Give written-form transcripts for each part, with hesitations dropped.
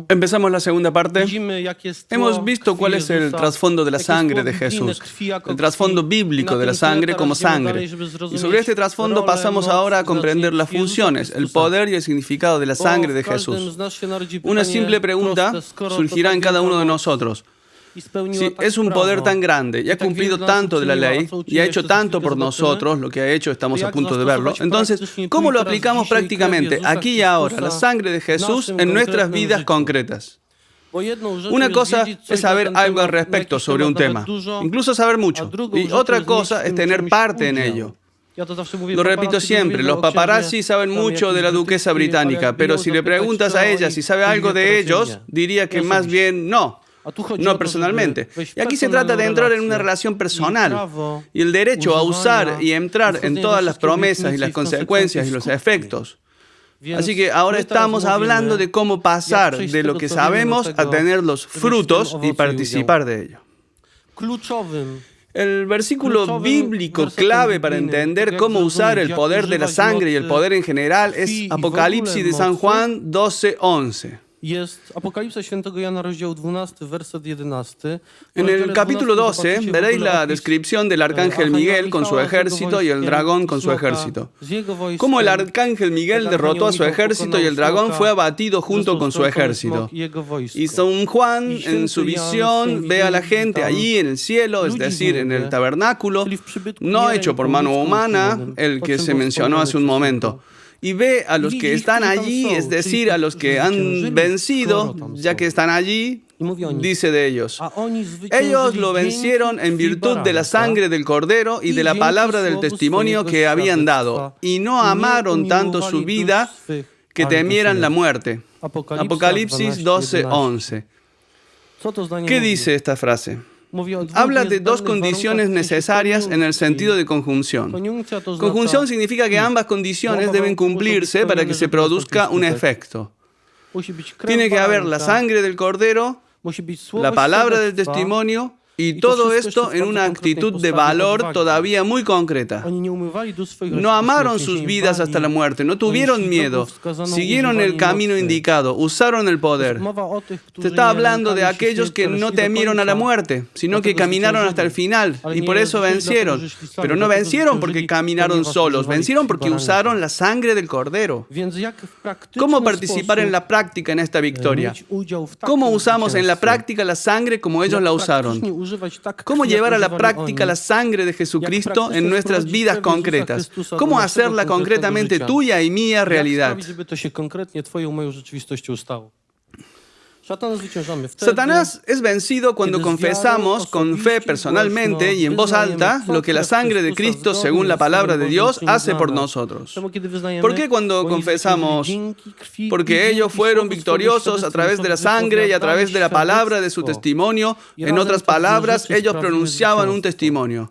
Empezamos la segunda parte. Hemos visto cuál es el trasfondo de la sangre de Jesús, el trasfondo bíblico de la sangre como sangre. Y sobre este trasfondo pasamos ahora a comprender las funciones, el poder y el significado de la sangre de Jesús. Una simple pregunta surgirá en cada uno de nosotros. Si es un poder tan grande y ha cumplido tanto de la ley y ha hecho tanto por nosotros, lo que ha hecho, estamos a punto de verlo, entonces, ¿cómo lo aplicamos prácticamente aquí y ahora, la sangre de Jesús, en nuestras vidas concretas? Una cosa es saber algo al respecto sobre un tema, incluso saber mucho, y otra cosa es tener parte en ello. Lo repito siempre, los paparazzi saben mucho de la duquesa británica, pero si le preguntas a ella si sabe algo de ellos, diría que más bien no. No personalmente. Y aquí se trata de entrar en una relación personal. Y el derecho a usar y entrar en todas las promesas y las consecuencias y los efectos. Así que ahora estamos hablando de cómo pasar de lo que sabemos a tener los frutos y participar de ello. El versículo bíblico clave para entender cómo usar el poder de la sangre y el poder en general es Apocalipsis de San Juan 12:11. En el capítulo 12 veréis la descripción del arcángel Miguel con su ejército y el dragón con su ejército. Cómo el arcángel Miguel derrotó a su ejército y el dragón fue abatido junto con su ejército. Y San Juan, en su visión, ve a la gente allí en el cielo, es decir, en el tabernáculo, no hecho por mano humana, el que se mencionó hace un momento. Y ve a los que están allí, es decir, a los que han vencido, ya que están allí, dice de ellos. Ellos lo vencieron en virtud de la sangre del Cordero y de la palabra del testimonio que habían dado, y no amaron tanto su vida que temieran la muerte. Apocalipsis 12:11. ¿Qué dice esta frase? Habla de dos condiciones necesarias en el sentido de conjunción. Conjunción significa que ambas condiciones deben cumplirse para que se produzca un efecto. Tiene que haber la sangre del Cordero, la palabra del testimonio, y todo esto en una actitud de valor todavía muy concreta. No amaron sus vidas hasta la muerte, no tuvieron miedo, siguieron el camino indicado, usaron el poder. Se está hablando de aquellos que no temieron a la muerte, sino que caminaron hasta el final y por eso vencieron. Pero no vencieron porque caminaron solos, vencieron porque usaron la sangre del Cordero. ¿Cómo participar en la práctica en esta victoria? ¿Cómo usamos en la práctica la sangre como ellos la usaron? ¿Cómo llevar a la práctica la sangre de Jesucristo en nuestras vidas concretas? ¿Cómo hacerla concretamente tuya y mía realidad? Satanás es vencido cuando confesamos con fe personalmente y en voz alta lo que la sangre de Cristo, según la palabra de Dios, hace por nosotros. ¿Por qué cuando confesamos? Porque ellos fueron victoriosos a través de la sangre y a través de la palabra de su testimonio. En otras palabras, ellos pronunciaban un testimonio.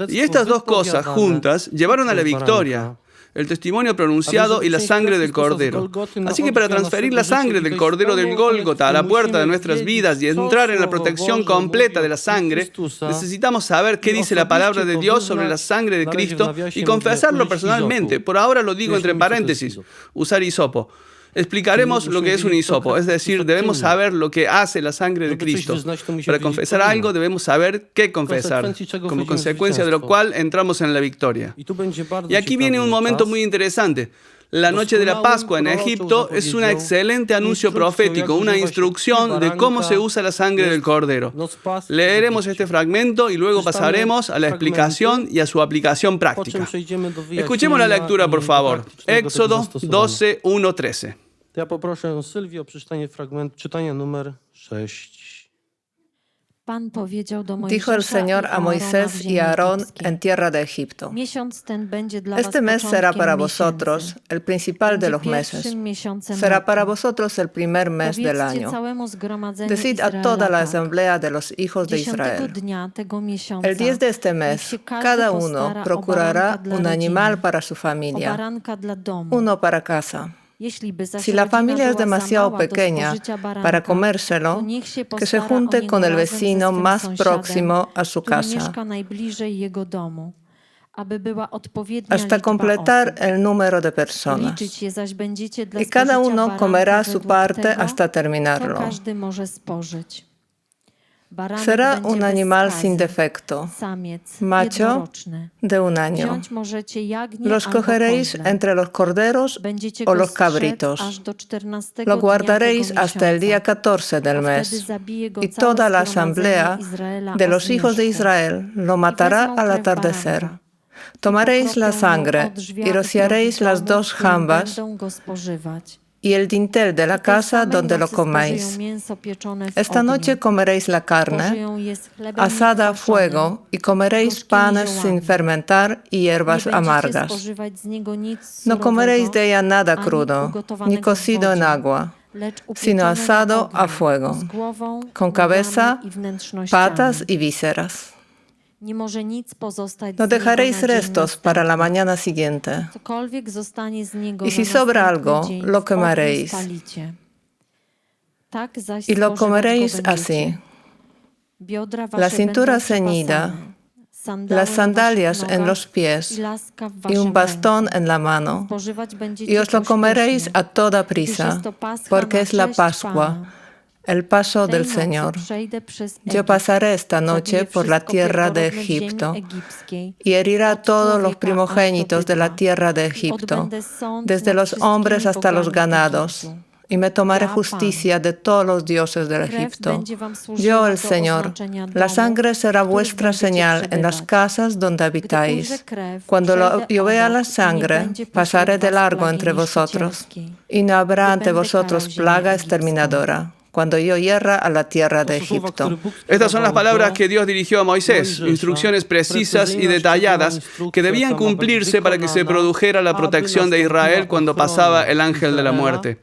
Y estas dos cosas juntas llevaron a la victoria. El testimonio pronunciado y la sangre del Cordero. Así que para transferir la sangre del Cordero del Gólgota a la puerta de nuestras vidas y entrar en la protección completa de la sangre, necesitamos saber qué dice la palabra de Dios sobre la sangre de Cristo y confesarlo personalmente. Por ahora lo digo entre paréntesis, usar hisopo. Explicaremos lo que es un hisopo, es decir, debemos saber lo que hace la sangre de Cristo. Para confesar algo debemos saber qué confesar, como consecuencia de lo cual entramos en la victoria. Y aquí viene un momento muy interesante. La noche de la Pascua en Egipto es un excelente anuncio profético, una instrucción de cómo se usa la sangre del Cordero. Leeremos este fragmento y luego pasaremos a la explicación y a su aplicación práctica. Escuchemos la lectura, por favor. Éxodo 12:1-13. Ja poproszę Sylwię o przeczytanie fragmentu czytania numer 6. Dijo el Señor a Moisés y a Aarón en tierra de Egipto: Este mes será para vosotros el principal de los meses. Será para vosotros el primer mes del año. Decid a toda la asamblea de los hijos de Israel: El 10 de este mes, cada uno procurará un animal para su familia, uno para casa. Si la familia es demasiado pequeña para comérselo, que se junte con el vecino más próximo a su casa. hasta completar el número de personas. Y cada uno comerá su parte hasta terminarlo. Será un animal sin defecto, macho de 1 año. Los cogeréis entre los corderos o los cabritos. Lo guardaréis hasta el día 14 del mes. Y toda la asamblea de los hijos de Israel lo matará al atardecer. Tomaréis la sangre y rociaréis las 2 jambas y el dintel de la casa donde lo comáis. Esta noche comeréis la carne, asada a fuego, y comeréis panes sin fermentar y hierbas amargas. No comeréis de ella nada crudo, ni cocido en agua, sino asado a fuego, con cabeza, patas y vísceras. No dejaréis restos para la mañana siguiente. Y si sobra algo, lo quemaréis. Y lo comeréis así: la cintura ceñida, las sandalias en los pies y un bastón en la mano. Y os lo comeréis a toda prisa, porque es la Pascua, el paso del Señor. Yo pasaré esta noche por la tierra de Egipto y herirá a todos los primogénitos de la tierra de Egipto, desde los hombres hasta los ganados, y me tomaré justicia de todos los dioses del Egipto. Yo, el Señor, la sangre será vuestra señal en las casas donde habitáis. Cuando yo vea la sangre, pasaré de largo entre vosotros, y no habrá ante vosotros plaga exterminadora, cuando yo hierra a la tierra de Egipto. Estas son las palabras que Dios dirigió a Moisés, instrucciones precisas y detalladas que debían cumplirse para que se produjera la protección de Israel cuando pasaba el ángel de la muerte.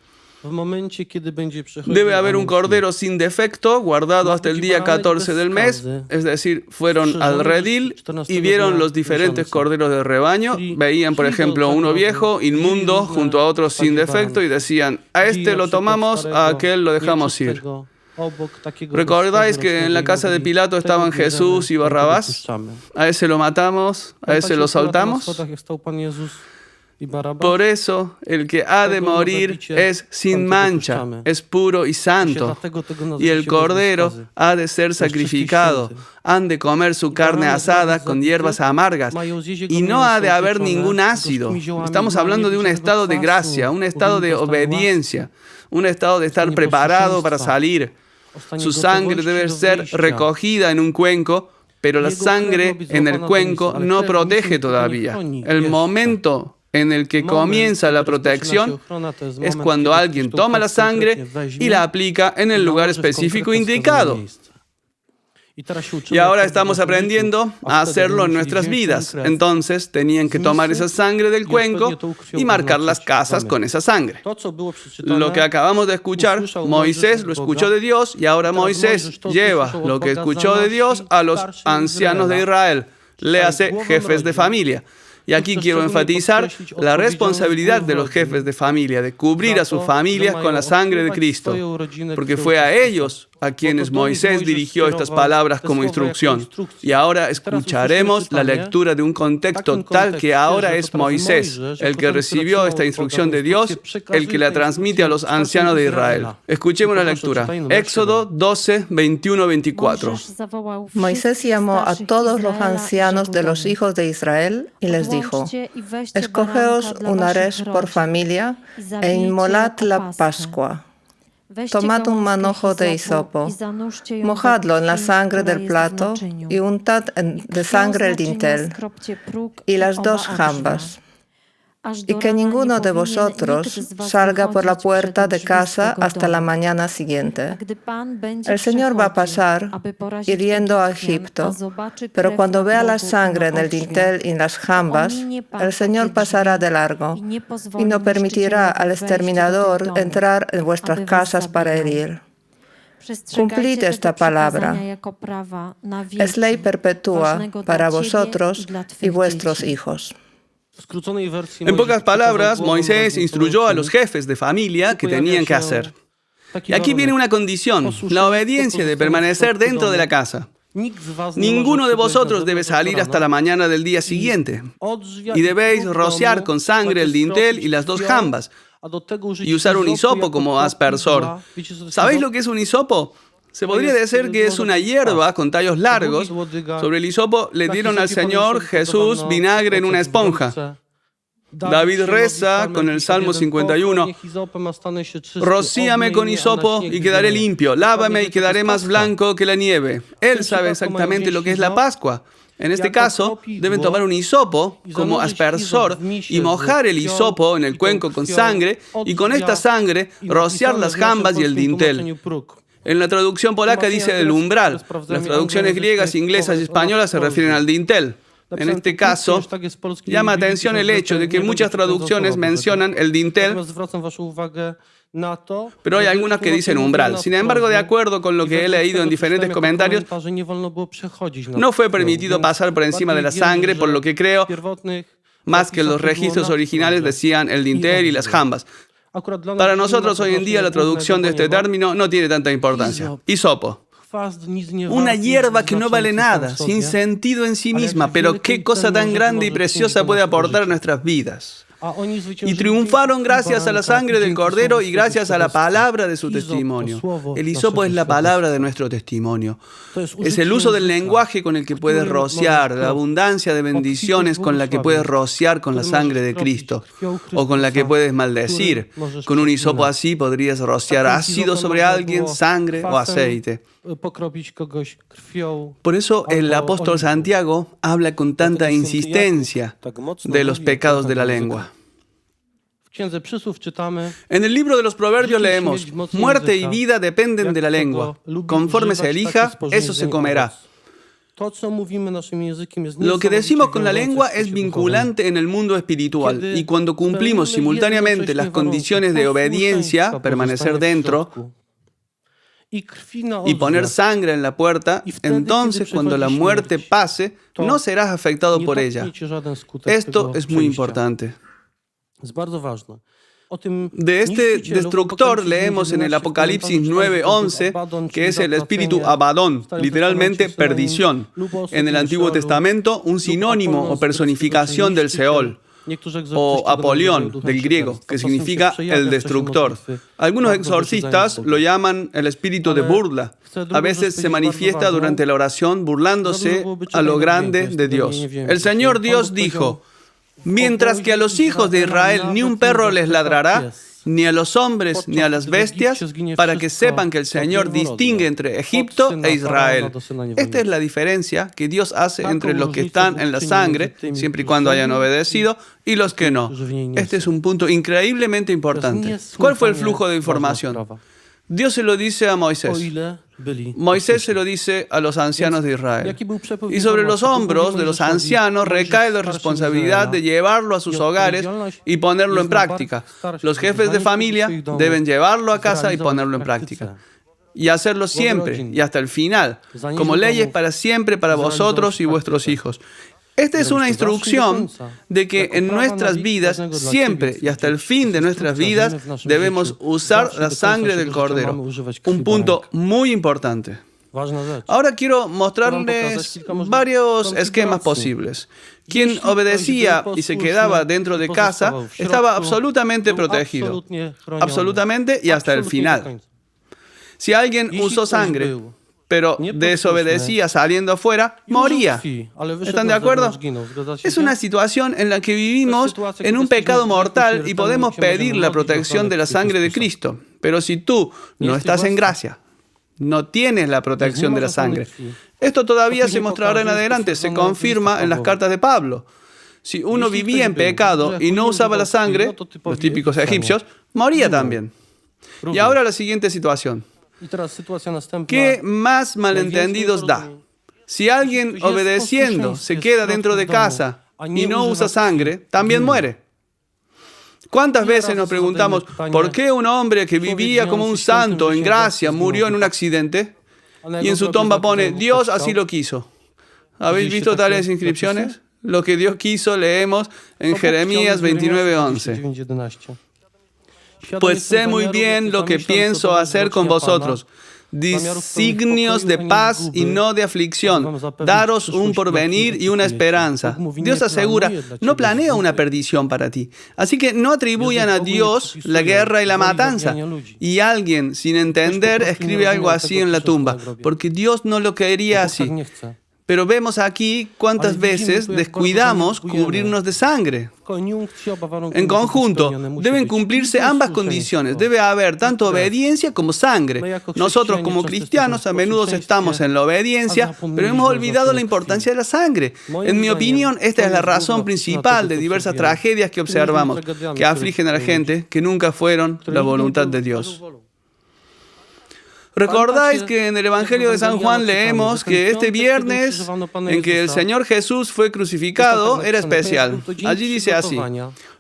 Debe haber un cordero sin defecto, guardado hasta el día 14 del mes, es decir, fueron al redil y vieron los diferentes corderos del rebaño. Veían, por ejemplo, uno viejo, inmundo, junto a otros sin defecto, y decían: a este lo tomamos, a aquel lo dejamos ir. ¿Recordáis que en la casa de Pilato estaban Jesús y Barrabás? A ese lo matamos, a ese lo soltamos. Por eso, el que ha de morir es sin mancha, es puro y santo, y el cordero ha de ser sacrificado. Han de comer su carne asada con hierbas amargas, y no ha de haber ningún ácido. Estamos hablando de un estado de gracia, un estado de obediencia, un estado de estar preparado para salir. Su sangre debe ser recogida en un cuenco, pero la sangre en el cuenco no protege todavía. El momento en el que comienza la protección es cuando alguien toma la sangre y la aplica en el lugar específico indicado. Y ahora estamos aprendiendo a hacerlo en nuestras vidas. Entonces tenían que tomar esa sangre del cuenco y marcar las casas con esa sangre. Lo que acabamos de escuchar, Moisés lo escuchó de Dios, y ahora Moisés lleva lo que escuchó de Dios a los ancianos de Israel, léase jefes de familia. Y aquí quiero enfatizar la responsabilidad de los jefes de familia, de cubrir a sus familias con la sangre de Cristo, porque fue a ellos a quienes Moisés dirigió estas palabras como instrucción. Y ahora escucharemos la lectura de un contexto tal que ahora es Moisés, el que recibió esta instrucción de Dios, el que la transmite a los ancianos de Israel. Escuchemos la lectura. Éxodo 12, 21, 24. Moisés llamó a todos los ancianos de los hijos de Israel y les dijo: escogeos una res por familia e inmolad la Pascua. Tomad un manojo de hisopo, mojadlo en la sangre del plato y untad de sangre el dintel y las 2 jambas. Y que ninguno de vosotros salga por la puerta de casa hasta la mañana siguiente. El Señor va a pasar hiriendo a Egipto, pero cuando vea la sangre en el dintel y en las jambas, el Señor pasará de largo y no permitirá al exterminador entrar en vuestras casas para herir. Cumplid esta palabra. Es ley perpetua para vosotros y vuestros hijos. En pocas palabras, Moisés instruyó a los jefes de familia que tenían que hacer. Y aquí viene una condición, la obediencia de permanecer dentro de la casa. Ninguno de vosotros debe salir hasta la mañana del día siguiente, y debéis rociar con sangre el dintel y las 2 jambas, y usar un hisopo como aspersor. ¿Sabéis lo que es un hisopo? Se podría decir que es una hierba con tallos largos. Sobre el hisopo le dieron al Señor Jesús vinagre en una esponja. David reza con el Salmo 51, «Rocíame con hisopo y quedaré limpio, lávame y quedaré más blanco que la nieve». Él sabe exactamente lo que es la Pascua. En este caso, deben tomar un hisopo como aspersor y mojar el hisopo en el cuenco con sangre, y con esta sangre rociar las jambas y el dintel. En la traducción polaca dice el umbral. Las traducciones griegas, inglesas y españolas se refieren al dintel. En este caso, llama atención el hecho de que muchas traducciones mencionan el dintel, pero hay algunas que dicen umbral. Sin embargo, de acuerdo con lo que he leído en diferentes comentarios, no fue permitido pasar por encima de la sangre, por lo que creo, más que los registros originales decían el dintel y las jambas. Para nosotros hoy en día la traducción de este término no tiene tanta importancia. Hisopo. Una hierba que no vale nada, sin sentido en sí misma, pero qué cosa tan grande y preciosa puede aportar a nuestras vidas. Y triunfaron gracias a la sangre del Cordero y gracias a la palabra de su testimonio. El hisopo es la palabra de nuestro testimonio. Es el uso del lenguaje con el que puedes rociar, la abundancia de bendiciones con la que puedes rociar con la sangre de Cristo, o con la que puedes maldecir. Con un hisopo así podrías rociar ácido sobre alguien, sangre o aceite. Por eso el apóstol Santiago habla con tanta insistencia de los pecados de la lengua. En el libro de los Proverbios leemos: muerte y vida dependen de la lengua. Conforme se elija, eso se comerá. Lo que decimos con la lengua es vinculante en el mundo espiritual, y cuando cumplimos simultáneamente las condiciones de obediencia, permanecer dentro, y poner sangre en la puerta, entonces cuando la muerte pase, no serás afectado por ella. Esto es muy importante. De este destructor leemos en el Apocalipsis 9:11, que es el espíritu Abadón, literalmente perdición. En el Antiguo Testamento, un sinónimo o personificación del Seol, o Apolión, del griego, que significa el destructor. Algunos exorcistas lo llaman el espíritu de burla. A veces se manifiesta durante la oración burlándose a lo grande de Dios. El Señor Dios dijo: mientras que a los hijos de Israel ni un perro les ladrará, ni a los hombres ni a las bestias, para que sepan que el Señor distingue entre Egipto e Israel. Esta es la diferencia que Dios hace entre los que están en la sangre, siempre y cuando hayan obedecido, y los que no. Este es un punto increíblemente importante. ¿Cuál fue el flujo de información? Dios se lo dice a Moisés. Moisés se lo dice a los ancianos de Israel. Y sobre los hombros de los ancianos recae la responsabilidad de llevarlo a sus hogares y ponerlo en práctica. Los jefes de familia deben llevarlo a casa y ponerlo en práctica. Y hacerlo siempre y hasta el final, como leyes para siempre para vosotros y vuestros hijos. Esta es una instrucción de que en nuestras vidas, siempre y hasta el fin de nuestras vidas, debemos usar la sangre del Cordero. Un punto muy importante. Ahora quiero mostrarles varios esquemas posibles. Quien obedecía y se quedaba dentro de casa estaba absolutamente protegido. Absolutamente y hasta el final. Si alguien usó sangre, pero desobedecía saliendo afuera, moría. ¿Están de acuerdo? Es una situación en la que vivimos en un pecado mortal y podemos pedir la protección de la sangre de Cristo. Pero si tú no estás en gracia, no tienes la protección de la sangre. Esto todavía se mostrará en adelante, se confirma en las cartas de Pablo. Si uno vivía en pecado y no usaba la sangre, los típicos egipcios, moría también. Y ahora la siguiente situación. ¿Qué más malentendidos da? Si alguien obedeciendo se queda dentro de casa y no usa sangre, también muere. ¿Cuántas veces nos preguntamos por qué un hombre que vivía como un santo en gracia murió en un accidente? Y en su tumba pone: Dios así lo quiso. ¿Habéis visto tales inscripciones? Lo que Dios quiso leemos en Jeremías 29:11. Pues sé muy bien lo que pienso hacer con vosotros, designios de paz y no de aflicción, daros un porvenir y una esperanza. Dios asegura, no planea una perdición para ti. Así que no atribuyan a Dios la guerra y la matanza. Y alguien, sin entender, escribe algo así en la tumba, porque Dios no lo quería así. Pero vemos aquí cuántas veces descuidamos cubrirnos de sangre. En conjunto, deben cumplirse ambas condiciones. Debe haber tanto obediencia como sangre. Nosotros como cristianos a menudo estamos en la obediencia, pero hemos olvidado la importancia de la sangre. En mi opinión, esta es la razón principal de diversas tragedias que observamos, que afligen a la gente, que nunca fueron la voluntad de Dios. ¿Recordáis que en el Evangelio de San Juan leemos que este viernes en que el Señor Jesús fue crucificado era especial? Allí dice así: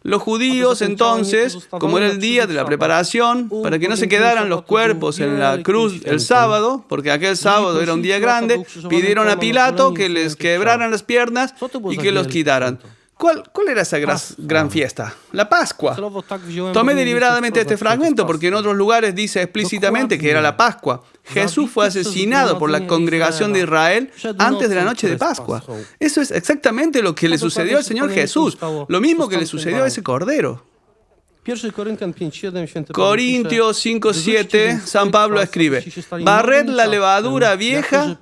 los judíos entonces, como era el día de la preparación, para que no se quedaran los cuerpos en la cruz el sábado, porque aquel sábado era un día grande, pidieron a Pilato que les quebraran las piernas y que los quitaran. ¿Cuál era esa gran fiesta? La Pascua. Tomé deliberadamente este fragmento porque en otros lugares dice explícitamente que era la Pascua. Jesús fue asesinado por la congregación de Israel antes de la noche de Pascua. Eso es exactamente lo que le sucedió al Señor Jesús, lo mismo que le sucedió a ese cordero. Corintios 5:7, San Pablo escribe: barred la levadura vieja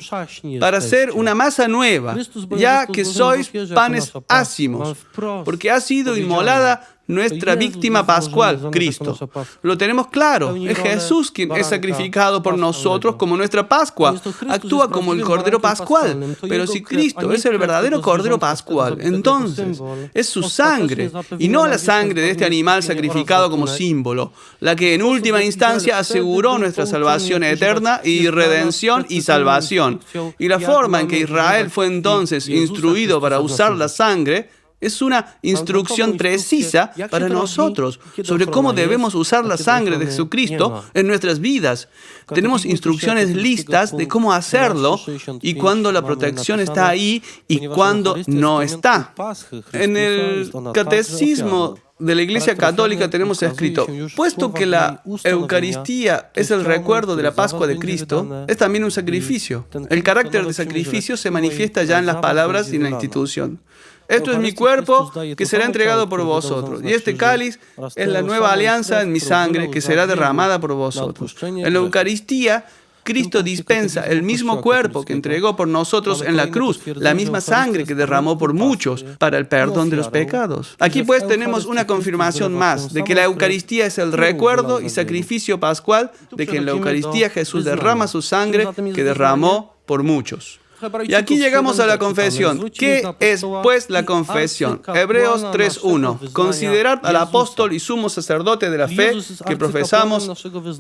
para hacer una masa nueva, ya que sois panes ácimos, porque ha sido inmolada nuestra víctima pascual, Cristo. Lo tenemos claro, es Jesús quien es sacrificado por nosotros como nuestra Pascua. Actúa como el Cordero Pascual. Pero si Cristo es el verdadero Cordero Pascual, entonces es su sangre, y no la sangre de este animal sacrificado como símbolo, la que en última instancia aseguró nuestra salvación eterna y redención y salvación. Y la forma en que Israel fue entonces instruido para usar la sangre es una instrucción precisa para nosotros sobre cómo debemos usar la sangre de Jesucristo en nuestras vidas. Tenemos instrucciones listas de cómo hacerlo y cuándo la protección está ahí y cuándo no está. En el Catecismo de la Iglesia Católica tenemos escrito: puesto que la Eucaristía es el recuerdo de la Pascua de Cristo, es también un sacrificio. El carácter de sacrificio se manifiesta ya en las palabras y en la institución. Esto es mi cuerpo que será entregado por vosotros, y este cáliz es la nueva alianza en mi sangre que será derramada por vosotros. En la Eucaristía, Cristo dispensa el mismo cuerpo que entregó por nosotros en la cruz, la misma sangre que derramó por muchos para el perdón de los pecados. Aquí pues tenemos una confirmación más de que la Eucaristía es el recuerdo y sacrificio pascual de que en la Eucaristía Jesús derrama su sangre que derramó por muchos. Y aquí llegamos a la confesión. ¿Qué es, pues, la confesión? Hebreos 3:1. Considerad al apóstol y sumo sacerdote de la fe que profesamos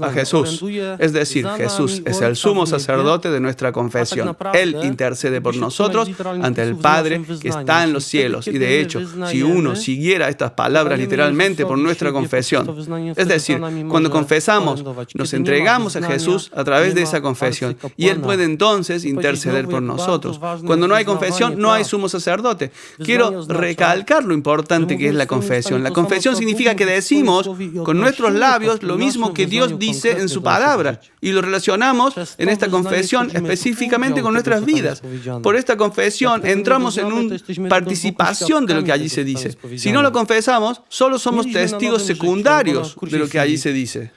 a Jesús. Es decir, Jesús es el sumo sacerdote de nuestra confesión. Él intercede por nosotros ante el Padre que está en los cielos. Y de hecho, si uno siguiera estas palabras literalmente por nuestra confesión, es decir, cuando confesamos, nos entregamos a Jesús a través de esa confesión. Y Él puede entonces interceder por nosotros. Cuando no hay confesión, no hay sumo sacerdote. Quiero recalcar lo importante que es la confesión. La confesión significa que decimos con nuestros labios lo mismo que Dios dice en su palabra, y lo relacionamos en esta confesión específicamente con nuestras vidas. Por esta confesión entramos en una participación de lo que allí se dice. Si no lo confesamos, solo somos testigos secundarios de lo que allí se dice.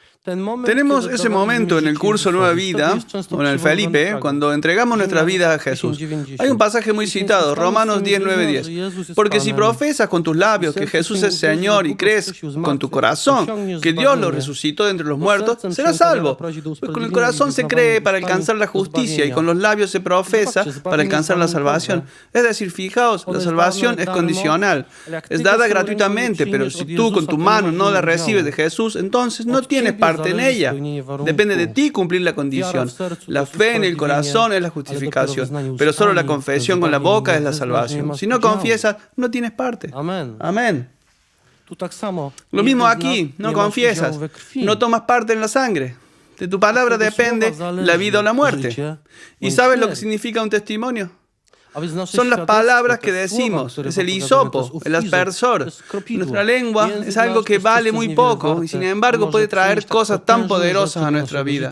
Tenemos ese momento en el curso Nueva Vida, o en el Felipe, cuando entregamos nuestra vida a Jesús. Hay un pasaje muy citado, Romanos 10:9-10. Porque si profesas con tus labios que Jesús es Señor y crees con tu corazón que Dios lo resucitó de entre los muertos, serás salvo. Pues con el corazón se cree para alcanzar la justicia y con los labios se profesa para alcanzar la salvación. Es decir, fijaos, la salvación es condicional. Es dada gratuitamente, pero si tú con tu mano no la recibes de Jesús, entonces no tienes parte en ella. Depende de ti cumplir la condición. La fe en el corazón es la justificación, pero solo la confesión con la boca es la salvación. Si no confiesas, no tienes parte. Amén. Lo mismo aquí, no confiesas, no tomas parte en la sangre. De tu palabra depende la vida o la muerte. ¿Y sabes lo que significa un testimonio? Son las palabras que decimos, es el hisopo, el aspersor. Nuestra lengua es algo que vale muy poco y sin embargo puede traer cosas tan poderosas a nuestra vida.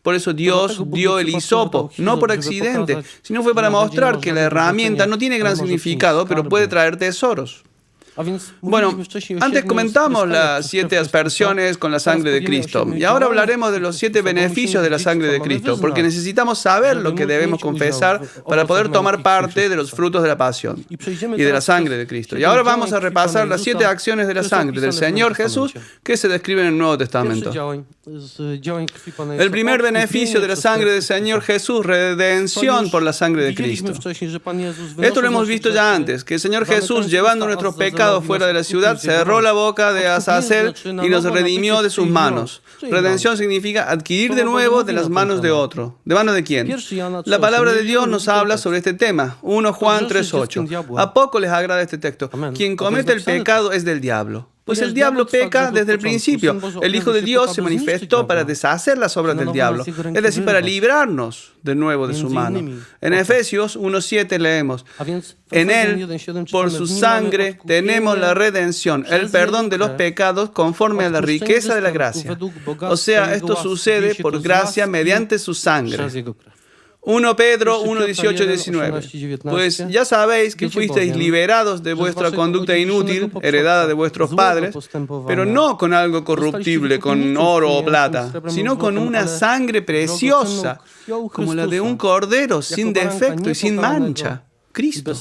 Por eso Dios dio el hisopo, no por accidente, sino fue para mostrar que la herramienta no tiene gran significado, pero puede traer tesoros. Bueno, antes comentamos las 7 aspersiones con la sangre de Cristo y ahora hablaremos de los 7 beneficios de la sangre de Cristo, porque necesitamos saber lo que debemos confesar para poder tomar parte de los frutos de la pasión y de la sangre de Cristo. Y ahora vamos a repasar las 7 acciones de la sangre del Señor Jesús que se describen en el Nuevo Testamento. El primer beneficio de la sangre del Señor Jesús, redención por la sangre de Cristo. Esto lo hemos visto ya antes, que el Señor Jesús, llevando nuestros pecados fuera de la ciudad, cerró la boca de Azazel y nos redimió de sus manos. Redención significa adquirir de nuevo de las manos de otro. ¿De mano de quién? La palabra de Dios nos habla sobre este tema. 1 Juan 3:8. ¿A poco les agrada este texto? Quien comete el pecado es del diablo. Pues el diablo peca desde el principio. El Hijo de Dios se manifestó para deshacer las obras del diablo, es decir, para librarnos de nuevo de su mano. En Efesios 1:7 leemos: en Él, por su sangre, tenemos la redención, el perdón de los pecados conforme a la riqueza de la gracia. O sea, esto sucede por gracia mediante su sangre. 1 Pedro 1, 18 y 19. Pues ya sabéis que fuisteis liberados de vuestra conducta inútil, heredada de vuestros padres, pero no con algo corruptible, con oro o plata, sino con una sangre preciosa, como la de un cordero, sin defecto y sin mancha. Cristo.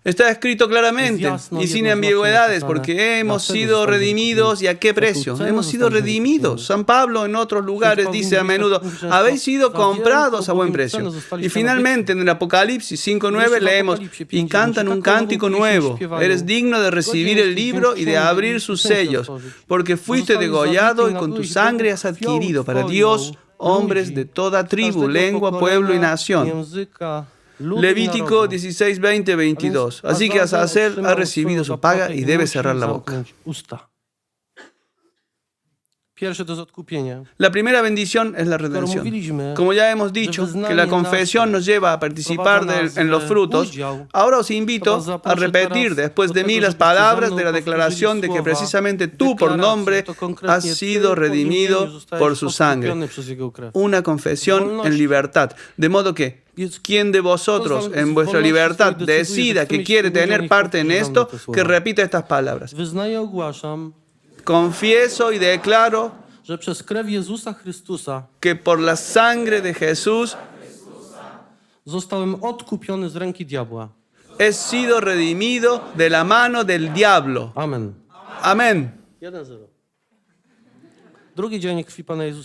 Está escrito claramente y sin ambigüedades, porque hemos sido redimidos. ¿Y a qué precio? Hemos sido redimidos. San Pablo en otros lugares dice a menudo: habéis sido comprados a buen precio. Y finalmente en el Apocalipsis 5:9 leemos: y cantan un cántico nuevo. Eres digno de recibir el libro y de abrir sus sellos, porque fuiste degollado y con tu sangre has adquirido para Dios hombres de toda tribu, lengua, pueblo y nación. Levítico 16, 20, 22. Así que Azazel ha recibido su paga y debe cerrar la boca. La primera bendición es la redención. Como ya hemos dicho, que la confesión nos lleva a participar en los frutos, ahora os invito a repetir después de mí las palabras de la declaración de que precisamente tú por nombre has sido redimido por su sangre. Una confesión en libertad. De modo que quien de vosotros en vuestra libertad decida que quiere tener parte en esto, que repita estas palabras. Confieso y declaro que por la sangre de Jesús he sido redimido de la mano del diablo. Amén.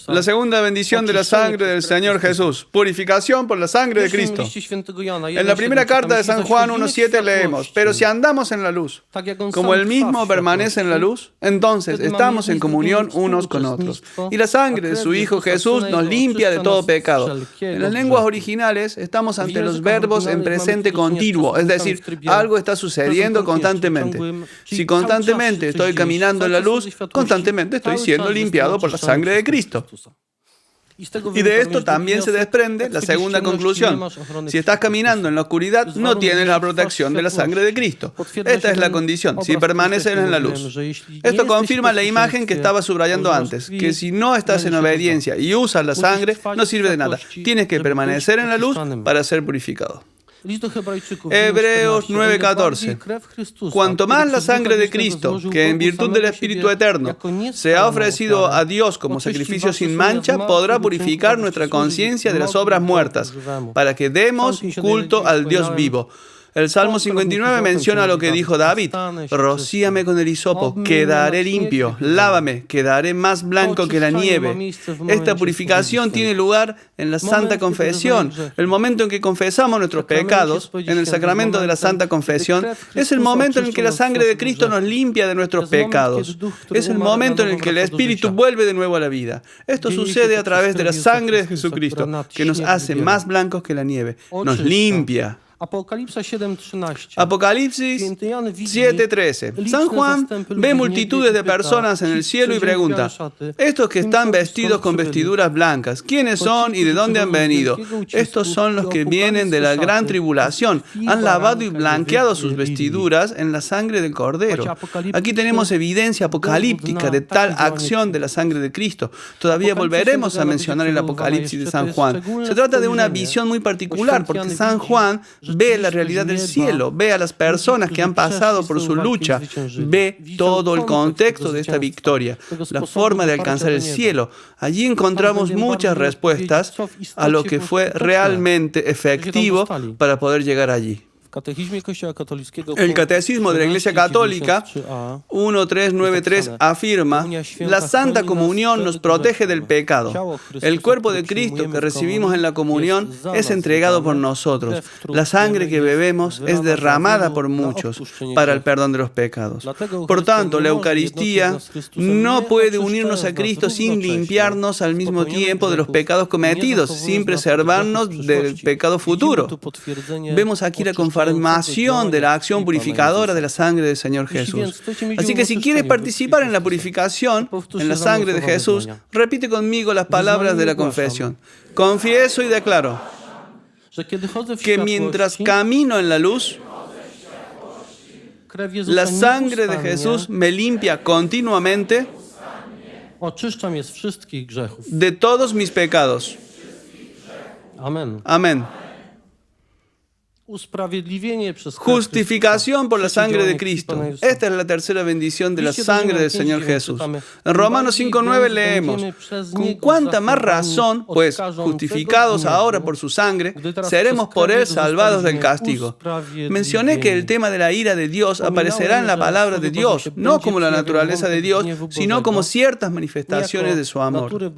La segunda bendición de la sangre del Señor Jesús. Purificación por la sangre de Cristo. En la primera carta de San Juan 1:7 leemos: pero si andamos en la luz, como Él mismo permanece en la luz, entonces estamos en comunión unos con otros. Y la sangre de su Hijo Jesús nos limpia de todo pecado. En las lenguas originales estamos ante los verbos en presente continuo, es decir, algo está sucediendo constantemente. Si constantemente estoy caminando en la luz, constantemente estoy siendo limpiado por la sangre de Cristo. Y de esto también se desprende la segunda conclusión. Si estás caminando en la oscuridad, no tienes la protección de la sangre de Cristo. Esta es la condición, si permaneces en la luz. Esto confirma la imagen que estaba subrayando antes, que si no estás en obediencia y usas la sangre, no sirve de nada. Tienes que permanecer en la luz para ser purificado. Hebreos 9:14. Cuanto más la sangre de Cristo, que en virtud del Espíritu Eterno se ha ofrecido a Dios como sacrificio sin mancha, podrá purificar nuestra conciencia de las obras muertas, para que demos culto al Dios vivo. El Salmo 59 menciona lo que dijo David: rocíame con el hisopo, quedaré limpio, lávame, quedaré más blanco que la nieve. Esta purificación tiene lugar en la Santa Confesión. El momento en que confesamos nuestros pecados, en el sacramento de la Santa Confesión, es el momento en el que la sangre de Cristo nos limpia de nuestros pecados. Es el momento en el que el Espíritu vuelve de nuevo a la vida. Esto sucede a través de la sangre de Jesucristo, que nos hace más blancos que la nieve, nos limpia. Apocalipsis 7:13. San Juan ve multitudes de personas en el cielo y pregunta: estos que están vestidos con vestiduras blancas, ¿quiénes son y de dónde han venido? Estos son los que vienen de la gran tribulación. Han lavado y blanqueado sus vestiduras en la sangre del Cordero. Aquí tenemos evidencia apocalíptica de tal acción de la sangre de Cristo. Todavía volveremos a mencionar el Apocalipsis de San Juan. Se trata de una visión muy particular, porque San Juan ve la realidad del cielo, ve a las personas que han pasado por su lucha, ve todo el contexto de esta victoria, la forma de alcanzar el cielo. Allí encontramos muchas respuestas a lo que fue realmente efectivo para poder llegar allí. El Catecismo de la Iglesia Católica 1393 afirma: la Santa Comunión nos protege del pecado. El cuerpo de Cristo que recibimos en la comunión es entregado por nosotros. La sangre que bebemos es derramada por muchos para el perdón de los pecados. Por tanto, la Eucaristía no puede unirnos a Cristo sin limpiarnos al mismo tiempo de los pecados cometidos, sin preservarnos del pecado futuro. Vemos aquí la confirmación de la acción purificadora de la sangre del Señor Jesús. Así que si quieres participar en la purificación, en la sangre de Jesús, repite conmigo las palabras de la confesión. Confieso y declaro que mientras camino en la luz, la sangre de Jesús me limpia continuamente de todos mis pecados. Amén. Justificación por la sangre de Cristo. Esta es la tercera bendición de la sangre del Señor Jesús. En Romanos 5:9 leemos: con cuánta más razón, pues, justificados ahora por su sangre, seremos por él salvados del castigo. Mencioné que el tema de la ira de Dios aparecerá en la palabra de Dios, no como la naturaleza de Dios, sino como ciertas manifestaciones de su amor.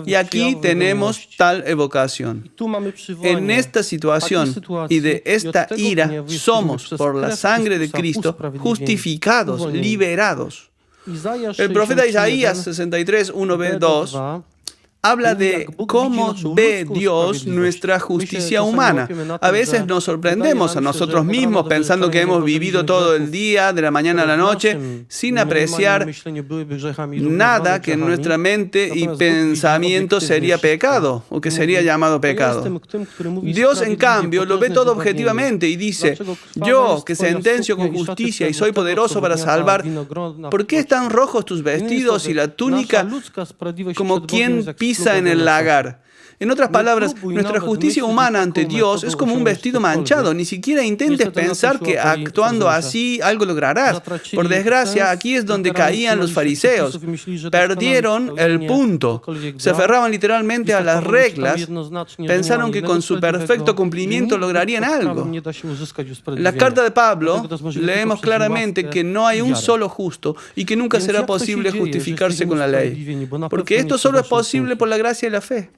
Y aquí tenemos tal evocación. En esta situación y de esta ira somos, por la sangre de Cristo, justificados, liberados. El profeta Isaías 63:1b-2 habla de cómo ve Dios nuestra justicia humana. A veces nos sorprendemos a nosotros mismos pensando que hemos vivido todo el día, de la mañana a la noche, sin apreciar nada que en nuestra mente y pensamiento sería pecado o que sería llamado pecado. Dios, en cambio, lo ve todo objetivamente y dice: yo, que sentencio con justicia y soy poderoso para salvar, ¿por qué están rojos tus vestidos y la túnica como quien pisa en el lagar? En otras palabras, nuestra justicia humana ante Dios es como un vestido manchado. Ni siquiera intentes pensar que actuando así algo lograrás. Por desgracia, aquí es donde caían los fariseos. Perdieron el punto. Se aferraban literalmente a las reglas. Pensaron que con su perfecto cumplimiento lograrían algo. En la carta de Pablo leemos claramente que no hay un solo justo y que nunca será posible justificarse con la ley, porque esto solo es posible por la gracia y la fe.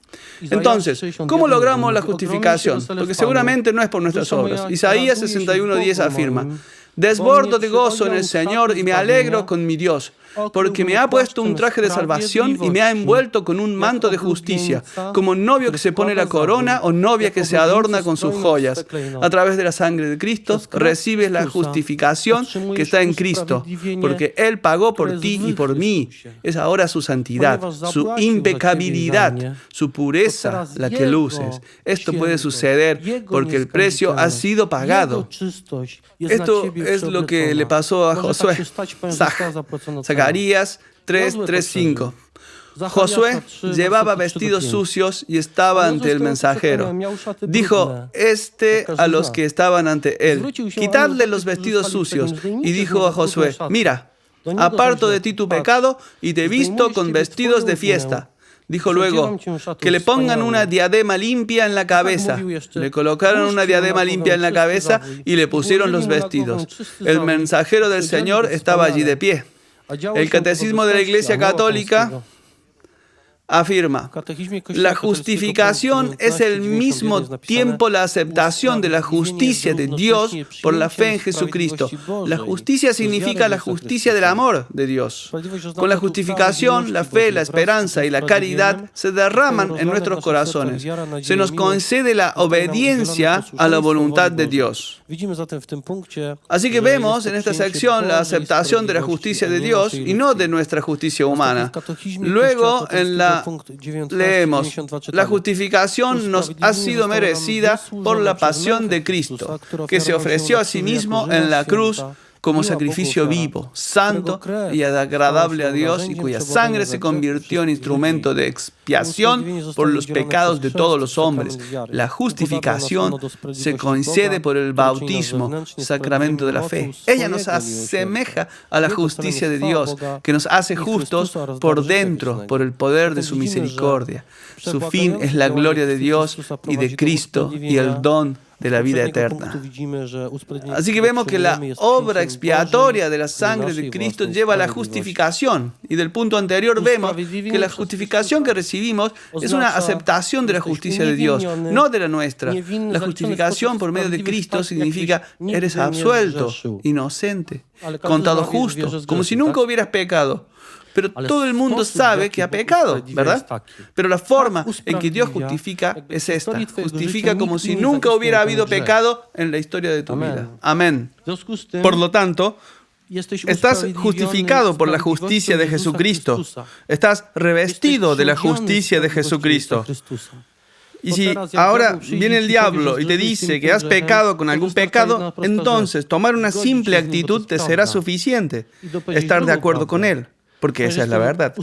Entonces, ¿cómo logramos la justificación? Porque seguramente no es por nuestras obras. Isaías 61:10 afirma: desbordo de gozo en el Señor y me alegro con mi Dios, porque me ha puesto un traje de salvación y me ha envuelto con un manto de justicia, como novio que se pone la corona o novia que se adorna con sus joyas. A través de la sangre de Cristo recibes la justificación que está en Cristo, porque Él pagó por ti y por mí. Es ahora su santidad, su impecabilidad, su pureza la que luces. Esto puede suceder porque el precio ha sido pagado. Esto es lo que le pasó a Josué. Zacarías 3:5. Josué llevaba vestidos sucios y estaba ante el mensajero. Dijo a los que estaban ante él: quitadle los vestidos sucios. Y dijo a Josué: mira, aparto de ti tu pecado y te visto con vestidos de fiesta. Dijo luego: que le pongan una diadema limpia en la cabeza. Le colocaron una diadema limpia en la cabeza y le pusieron los vestidos. El mensajero del Señor estaba allí de pie. El Catecismo de la Iglesia Católica afirma, la justificación es al mismo tiempo la aceptación de la justicia de Dios por la fe en Jesucristo. La justicia significa la justicia del amor de Dios. Con la justificación, la fe, la esperanza y la caridad se derraman en nuestros corazones. Se nos concede la obediencia a la voluntad de Dios. Así que vemos en esta sección la aceptación de la justicia de Dios y no de nuestra justicia humana. Luego, leemos, la justificación nos ha sido merecida por la pasión de Cristo, que se ofreció a sí mismo en la cruz como sacrificio vivo, santo y agradable a Dios, y cuya sangre se convirtió en instrumento de expiación por los pecados de todos los hombres. La justificación se concede por el bautismo, sacramento de la fe. Ella nos asemeja a la justicia de Dios, que nos hace justos por dentro, por el poder de su misericordia. Su fin es la gloria de Dios y de Cristo y el don de la vida eterna. Así que vemos que la obra expiatoria de la sangre de Cristo lleva a la justificación. Y del punto anterior vemos que la justificación que recibimos es una aceptación de la justicia de Dios, no de la nuestra. La justificación por medio de Cristo significa eres absuelto, inocente, contado justo, como si nunca hubieras pecado. Pero todo el mundo sabe que ha pecado, ¿verdad? Pero la forma en que Dios justifica es esta. Justifica como si nunca hubiera habido pecado en la historia de tu vida. Amén. Por lo tanto, estás justificado por la justicia de Jesucristo. Estás revestido de la justicia de Jesucristo. Y si ahora viene el diablo y te dice que has pecado con algún pecado, entonces tomar una simple actitud te será suficiente. Estar de acuerdo con él. Porque esa es la verdad.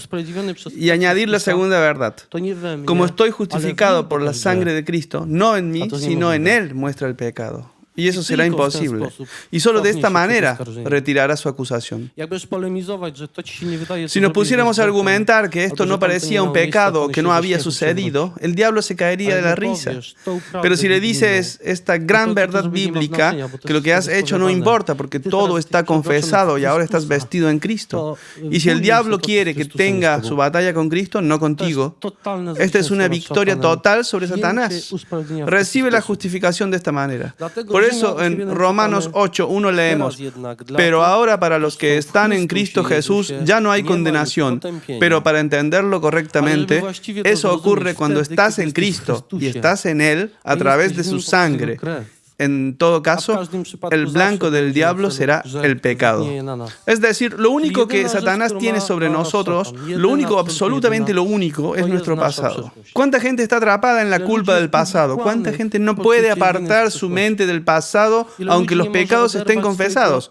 Y añadir la segunda verdad. Como estoy justificado por la sangre de Cristo, no en mí, sino en Él muestra el pecado. Y eso será imposible. Y solo de esta manera retirará su acusación. Si nos pusiéramos a argumentar que esto no parecía un pecado o que no había sucedido, el diablo se caería de la risa. Pero si le dices esta gran verdad bíblica, que lo que has hecho no importa porque todo está confesado y ahora estás vestido en Cristo. Y si el diablo quiere que tenga su batalla con Cristo, no contigo, esta es una victoria total sobre Satanás. Recibe la justificación de esta manera. Por eso en Romanos 8:1 leemos, pero ahora para los que están en Cristo Jesús ya no hay condenación, pero para entenderlo correctamente, eso ocurre cuando estás en Cristo y estás en Él a través de su sangre. En todo caso, el blanco del diablo será el pecado. Es decir, lo único que Satanás tiene sobre nosotros, lo único, absolutamente lo único, es nuestro pasado. ¿Cuánta gente está atrapada en la culpa del pasado? ¿Cuánta gente no puede apartar su mente del pasado aunque los pecados estén confesados?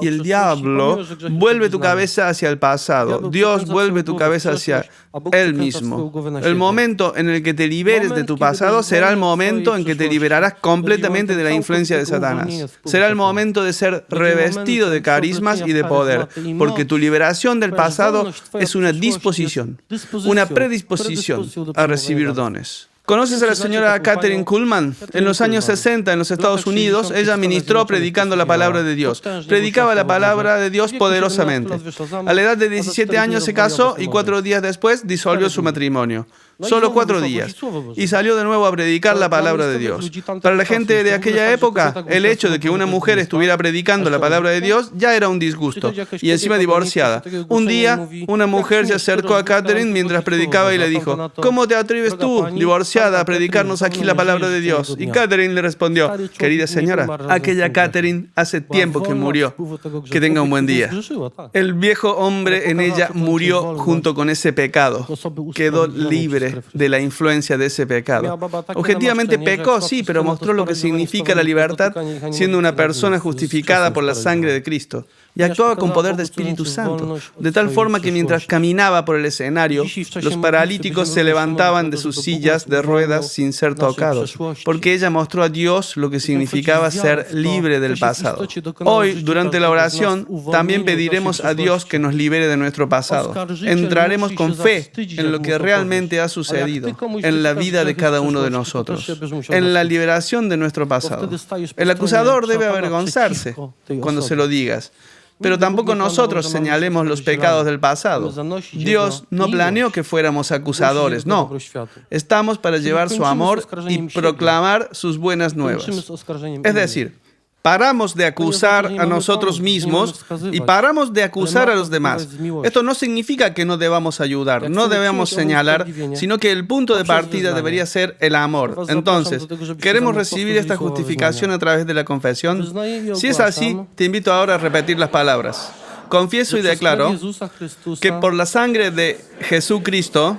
Y el diablo vuelve tu cabeza hacia el pasado. Dios vuelve tu cabeza hacia Él mismo. El momento en el que te liberes de tu pasado será el momento en que te liberarás completamente de la influencia de Satanás. Será el momento de ser revestido de carismas y de poder, porque tu liberación del pasado es una disposición, una predisposición a recibir dones. ¿Conoces a la señora Kathryn Kuhlman? En los años 60 en los Estados Unidos, ella ministró predicando la palabra de Dios. Predicaba la palabra de Dios poderosamente. A la edad de 17 años se casó y 4 días después disolvió su matrimonio. Solo 4 días. Y salió de nuevo a predicar la palabra de Dios. Para la gente de aquella época, el hecho de que una mujer estuviera predicando la palabra de Dios ya era un disgusto. Y encima divorciada. Un día, una mujer se acercó a Kathryn mientras predicaba y le dijo, ¿cómo te atreves tú, divorciada, a predicarnos aquí la palabra de Dios? Y Kathryn le respondió, querida señora, aquella Kathryn hace tiempo que murió. Que tenga un buen día. El viejo hombre en ella murió junto con ese pecado. Quedó libre de la influencia de ese pecado. Objetivamente pecó, sí, pero mostró lo que significa la libertad siendo una persona justificada por la sangre de Cristo. Y actuaba con poder de Espíritu Santo, de tal forma que mientras caminaba por el escenario, los paralíticos se levantaban de sus sillas de ruedas sin ser tocados, porque ella mostró a Dios lo que significaba ser libre del pasado. Hoy, durante la oración, también pediremos a Dios que nos libere de nuestro pasado. Entraremos con fe en lo que realmente ha sucedido en la vida de cada uno de nosotros, en la liberación de nuestro pasado. El acusador debe avergonzarse cuando se lo digas. pero tampoco nosotros señalemos los pecados del pasado. Dios no planeó que fuéramos acusadores, no. Estamos para llevar su amor y proclamar sus buenas nuevas. Es decir, paramos de acusar a nosotros mismos y paramos de acusar a los demás. Esto no significa que no debamos ayudar, no debemos señalar, sino que el punto de partida debería ser el amor. Entonces, ¿queremos recibir esta justificación a través de la confesión? Si es así, te invito ahora a repetir las palabras. Confieso y declaro que por la sangre de Jesucristo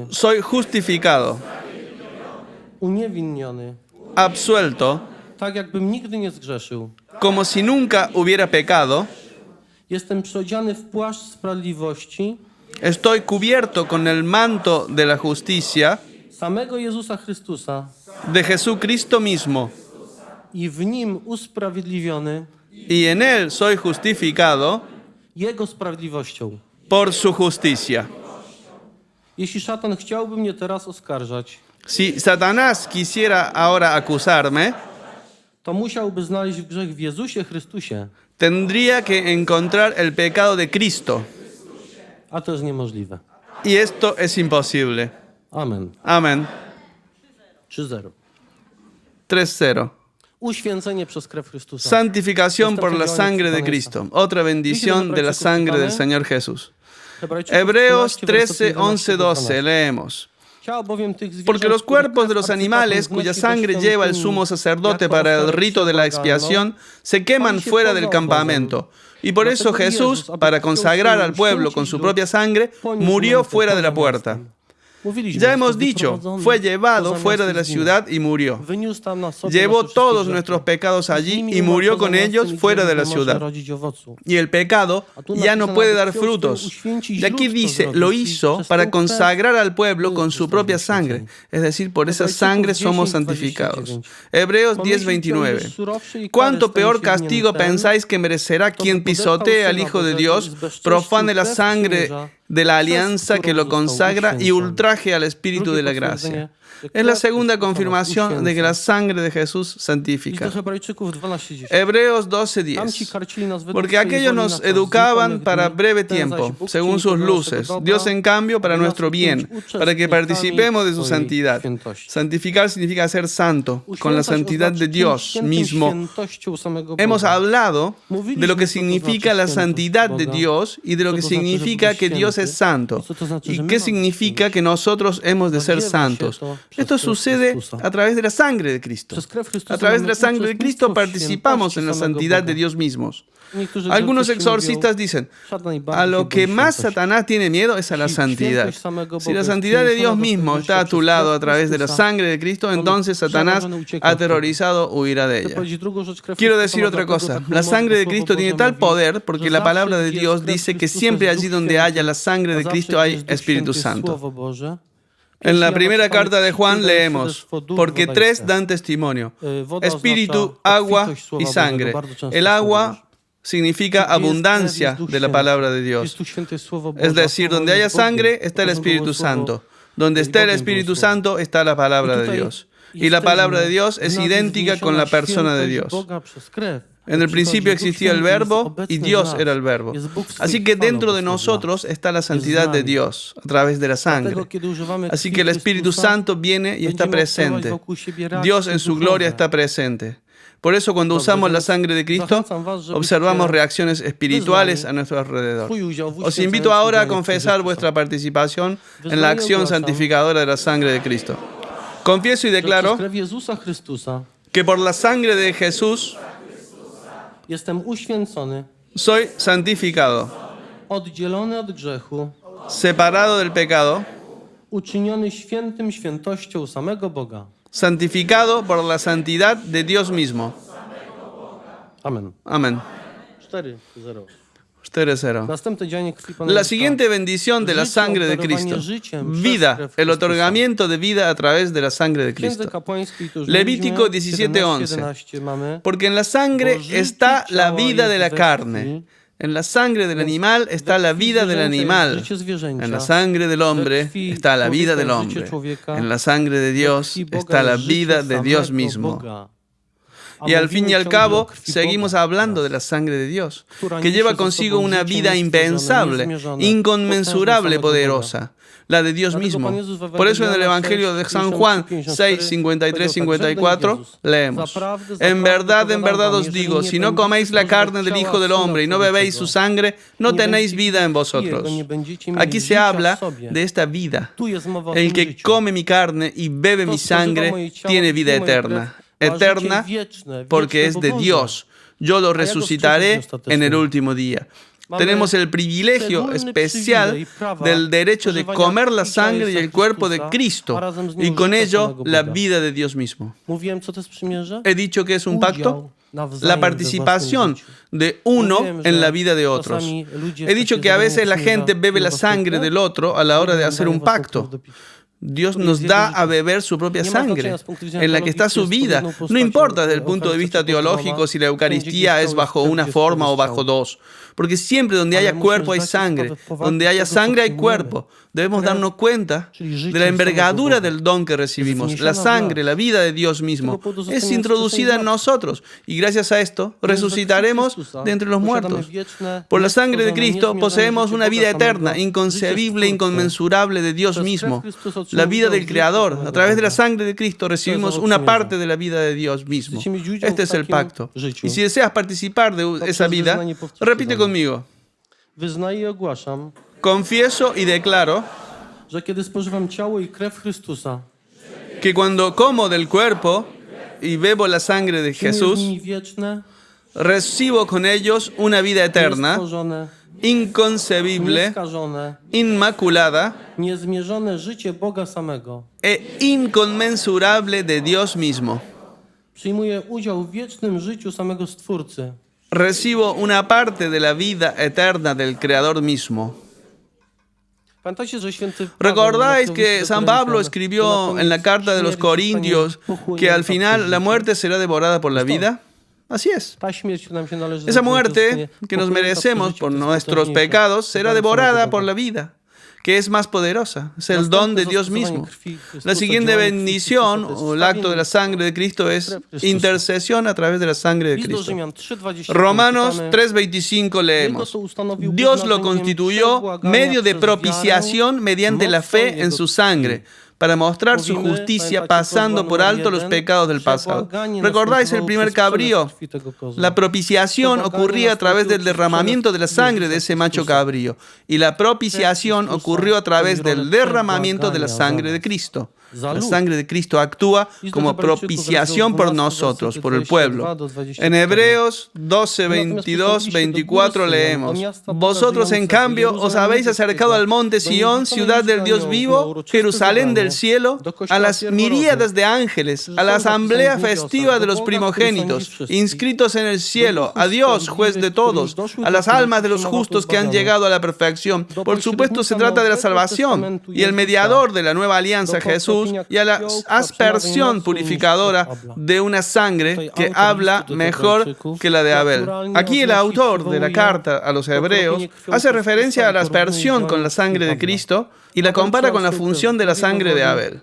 soy justificado, uniewinniony, absuelto, tak jakbym nigdy nie zgrzeszył. como si nunca hubiera pecado. Jestem przyodziany w płaszcz sprawiedliwości Estoy cubierto con el manto de la justicia samego Jezusa Chrystusa de Jesucristo mismo, i w Nim usprawiedliwiony y en Él soy justificado Jego sprawiedliwością. por su justicia. Jeśli szatan chciałby mnie teraz oskarżać, Si Satanás quisiera ahora acusarme, to musiałby znaleźć grzech w Jezusie Chrystusie, tendría que encontrar el pecado de Cristo. a to jest niemożliwe. Y esto es imposible. Amen. Amén. 3:0. 3:0. Uświęcenie przez krew Chrystusa. Santificación por la sangre de Cristo. Otra bendición de la sangre del Señor Jesús. Hebreos 13, 11, 12. Leemos. Porque los cuerpos de los animales cuya sangre lleva el sumo sacerdote para el rito de la expiación se queman fuera del campamento. Y por eso Jesús, para consagrar al pueblo con su propia sangre, murió fuera de la puerta. Ya hemos dicho, fue llevado fuera de la ciudad y murió. Llevó todos nuestros pecados allí y murió con ellos fuera de la ciudad. Y el pecado ya no puede dar frutos. Y aquí dice, lo hizo para consagrar al pueblo con su propia sangre. Es decir, por esa sangre somos santificados. Hebreos 10:29. ¿Cuánto peor castigo pensáis que merecerá quien pisotee al Hijo de Dios, profane la sangre de la alianza que lo consagra y ultraje al Espíritu de la gracia? Es la segunda confirmación de que la sangre de Jesús santifica. Hebreos 12:10. Porque aquellos nos educaban para breve tiempo, según sus luces. Dios, en cambio, para nuestro bien, para que participemos de su santidad. Santificar significa ser santo, con la santidad de Dios mismo. Hemos hablado de lo que significa la santidad de Dios y de lo que significa que Dios es santo. ¿Y qué significa que nosotros hemos de ser santos? Esto sucede a través de la sangre de Cristo. A través de la sangre de Cristo participamos en la santidad de Dios mismos. Algunos exorcistas dicen, a lo que más Satanás tiene miedo es a la santidad. Si la santidad de Dios mismo está a tu lado a través de la sangre de Cristo, entonces Satanás, aterrorizado, huirá de ella. Quiero decir otra cosa. La sangre de Cristo tiene tal poder porque la palabra de Dios dice que siempre allí donde haya la sangre de Cristo hay Espíritu Santo. En la primera carta de Juan leemos, porque tres dan testimonio, espíritu, agua y sangre. El agua significa abundancia de la palabra de Dios. Es decir, donde haya sangre está el Espíritu Santo. Donde está el Espíritu Santo está la palabra de Dios. Y la palabra de Dios es idéntica con la persona de Dios. En el principio existía el Verbo y Dios era el Verbo. Así que dentro de nosotros está la santidad de Dios a través de la sangre. Así que el Espíritu Santo viene y está presente. Dios en su gloria está presente. Por eso cuando usamos la sangre de Cristo, observamos reacciones espirituales a nuestro alrededor. Os invito ahora a confesar vuestra participación en la acción santificadora de la sangre de Cristo. Confieso y declaro que por la sangre de Jesús jestem uświęcony, soy santificado, oddzielony od grzechu, separado del pecado, uczyniony świętym świętością samego Boga. Santificado por la santidad de Dios mismo. Amen. Amén. 4:0. 4:0. La siguiente bendición de la sangre de Cristo. Vida, el otorgamiento de vida a través de la sangre de Cristo. Levítico 17:11. Porque en la sangre está la vida de la carne. En la sangre del animal está la vida del animal. En la sangre del hombre está la vida del hombre. En la sangre de Dios está la vida de Dios mismo. Y al fin y al cabo, seguimos hablando de la sangre de Dios, que lleva consigo una vida impensable, inconmensurable, poderosa, la de Dios mismo. Por eso en el Evangelio de San Juan 6, 53, 54, leemos: en verdad os digo, si no coméis la carne del Hijo del Hombre y no bebéis su sangre, no tenéis vida en vosotros. Aquí se habla de esta vida. El que come mi carne y bebe mi sangre tiene vida eterna. Eterna porque es de Dios. Yo lo resucitaré en el último día. Tenemos el privilegio especial del derecho de comer la sangre y el cuerpo de Cristo y con ello la vida de Dios mismo. He dicho que es un pacto, la participación de uno en la vida de otros. He dicho que a veces la gente bebe la sangre del otro a la hora de hacer un pacto. Dios nos da a beber su propia sangre, en la que está su vida. No importa desde el punto de vista teológico si la Eucaristía es bajo una forma o bajo dos, porque siempre donde haya cuerpo hay sangre, donde haya sangre hay cuerpo. Debemos darnos cuenta de la envergadura del don que recibimos. La sangre, la vida de Dios mismo, es introducida en nosotros y gracias a esto resucitaremos de entre los muertos. Por la sangre de Cristo poseemos una vida eterna, inconcebible, inconmensurable de Dios mismo. La vida del Creador. A través de la sangre de Cristo recibimos una parte de la vida de Dios mismo. Este es el pacto. Y si deseas participar de esa vida, repite conmigo. Confieso y declaro que cuando como del cuerpo y bebo la sangre de Jesús, recibo con ellos una vida eterna, inconcebible, inmaculada e inconmensurable de Dios mismo. Recibo una parte de la vida eterna del Creador mismo. ¿Recordáis que San Pablo escribió en la carta de los Corintios que al final la muerte será devorada por la vida? Así es. Esa muerte que nos merecemos por nuestros pecados será devorada por la vida, que es más poderosa. Es el don de Dios mismo. La siguiente bendición, o el acto de la sangre de Cristo, es intercesión a través de la sangre de Cristo. Romanos 3:25 leemos: Dios lo constituyó medio de propiciación mediante la fe en su sangre, para mostrar su justicia pasando por alto los pecados del pasado. ¿Recordáis el primer cabrío? La propiciación ocurría a través del derramamiento de la sangre de ese macho cabrío. Y la propiciación ocurrió a través del derramamiento de la sangre de Cristo. La sangre de Cristo actúa como propiciación por nosotros, por el pueblo. En Hebreos 12, 22, 24 leemos: Vosotros, en cambio, os habéis acercado al monte Sión, ciudad del Dios vivo, Jerusalén del cielo, a las miríadas de ángeles, a la asamblea festiva de los primogénitos, inscritos en el cielo, a Dios, juez de todos, a las almas de los justos que han llegado a la perfección. Por supuesto, se trata de la salvación y el mediador de la nueva alianza, Jesús, y a la aspersión purificadora de una sangre que habla mejor que la de Abel. Aquí el autor de la carta a los hebreos hace referencia a la aspersión con la sangre de Cristo y la compara con la función de la sangre de Abel.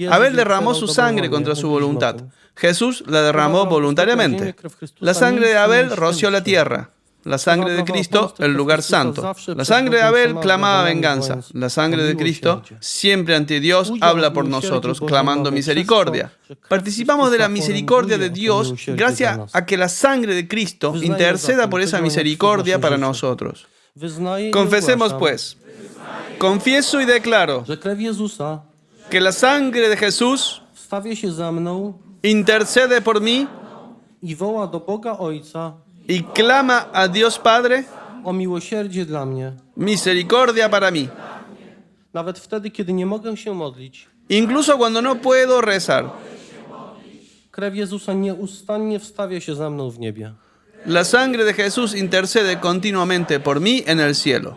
Abel derramó su sangre contra su voluntad. Jesús la derramó voluntariamente. La sangre de Abel roció la tierra. La sangre de Cristo, el lugar santo. La sangre de Abel clamaba venganza. La sangre de Cristo, siempre ante Dios, habla por nosotros, clamando misericordia. Participamos de la misericordia de Dios gracias a que la sangre de Cristo interceda por esa misericordia para nosotros. Confesemos pues. Confieso y declaro que la sangre de Jesús intercede por mí y clama a Dios Padre o miłosierdzie dla mnie. Misericordia para mí. Nawet wtedy, kiedy nie mogę się modlić. Incluso cuando no puedo rezar. Krew Jezusa nieustannie wstawia się za mną w niebie. La sangre de Jesús intercede continuamente por mí en el cielo.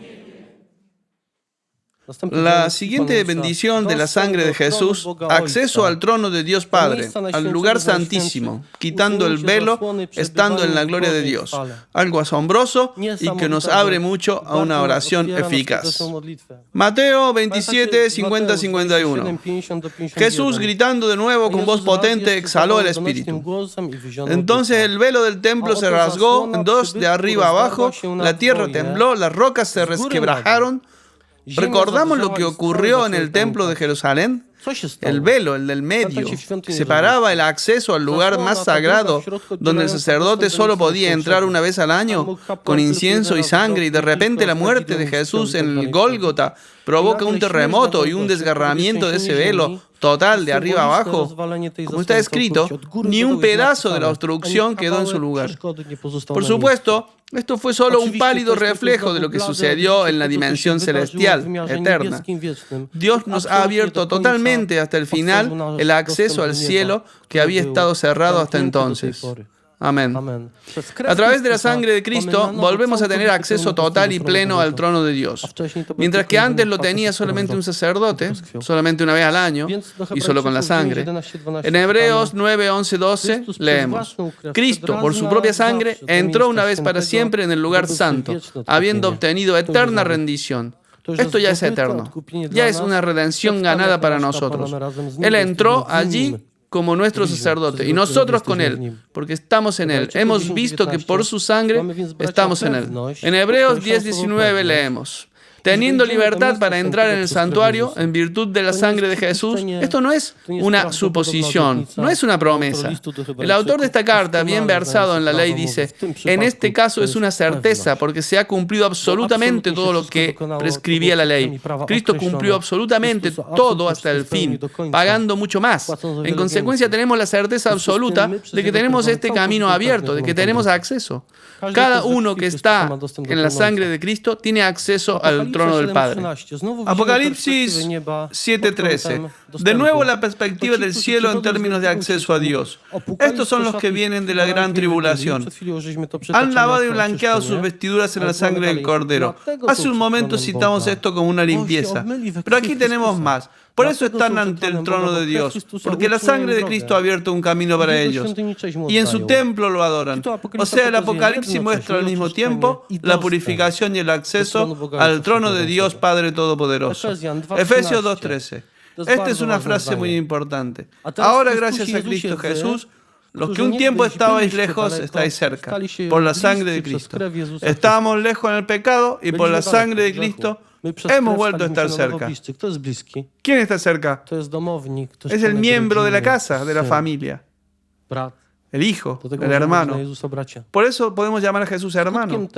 La siguiente bendición de la sangre de Jesús, acceso al trono de Dios Padre, al lugar santísimo, quitando el velo, estando en la gloria de Dios. Algo asombroso y que nos abre mucho a una oración eficaz. Mateo 27, 50-51. Jesús, gritando de nuevo con voz potente, exhaló el Espíritu. Entonces el velo del templo se rasgó en dos de arriba abajo, la tierra tembló, las rocas se resquebrajaron. ¿Recordamos lo que ocurrió en el templo de Jerusalén? El velo, el del medio, separaba el acceso al lugar más sagrado, donde el sacerdote solo podía entrar una vez al año, con incienso y sangre, y de repente la muerte de Jesús en el Gólgota provoca un terremoto y un desgarramiento de ese velo total de arriba abajo. Como está escrito, ni un pedazo de la obstrucción quedó en su lugar. Por supuesto, esto fue solo un pálido reflejo de lo que sucedió en la dimensión celestial, eterna. Dios nos ha abierto totalmente hasta el final el acceso al cielo que había estado cerrado hasta entonces. Amén. A través de la sangre de Cristo volvemos a tener acceso total y pleno al trono de Dios. Mientras que antes lo tenía solamente un sacerdote, solamente una vez al año, y solo con la sangre. En Hebreos 9, 11, 12 leemos: Cristo, por su propia sangre, entró una vez para siempre en el lugar santo, habiendo obtenido eterna rendición. Esto ya es eterno. Ya es una redención ganada para nosotros. Él entró allí como nuestro sacerdote, y nosotros con Él, porque estamos en Él. Hemos visto que por su sangre estamos en Él. En Hebreos 10:19 leemos: teniendo libertad para entrar en el santuario en virtud de la sangre de Jesús. Esto no es una suposición, no es una promesa. El autor de esta carta, bien versado en la ley, dice: en este caso es una certeza, porque se ha cumplido absolutamente todo lo que prescribía la ley. Cristo cumplió absolutamente todo hasta el fin, pagando mucho más. En consecuencia, tenemos la certeza absoluta de que tenemos este camino abierto, de que tenemos acceso. Cada uno que está en la sangre de Cristo tiene acceso al trono del Padre. Apocalipsis 7:13. De nuevo la perspectiva del cielo en términos de acceso a Dios. Estos son los que vienen de la gran tribulación. Han lavado y blanqueado sus vestiduras en la sangre del Cordero. Hace un momento citamos esto como una limpieza. Pero aquí tenemos más. Por eso están ante el trono de Dios, porque la sangre de Cristo ha abierto un camino para ellos, y en su templo lo adoran. O sea, el Apocalipsis muestra al mismo tiempo la purificación y el acceso al trono de Dios Padre Todopoderoso. Efesios 2:13. Esta es una frase muy importante. Ahora, gracias a Cristo Jesús, los que un tiempo estabais lejos, estáis cerca, por la sangre de Cristo. Estábamos lejos en el pecado, y por la sangre de Cristo hemos vuelto a estar cerca. ¿Quién está cerca? Es el miembro de la casa, de la familia. El hijo, el hermano. Por eso podemos llamar a Jesús hermano.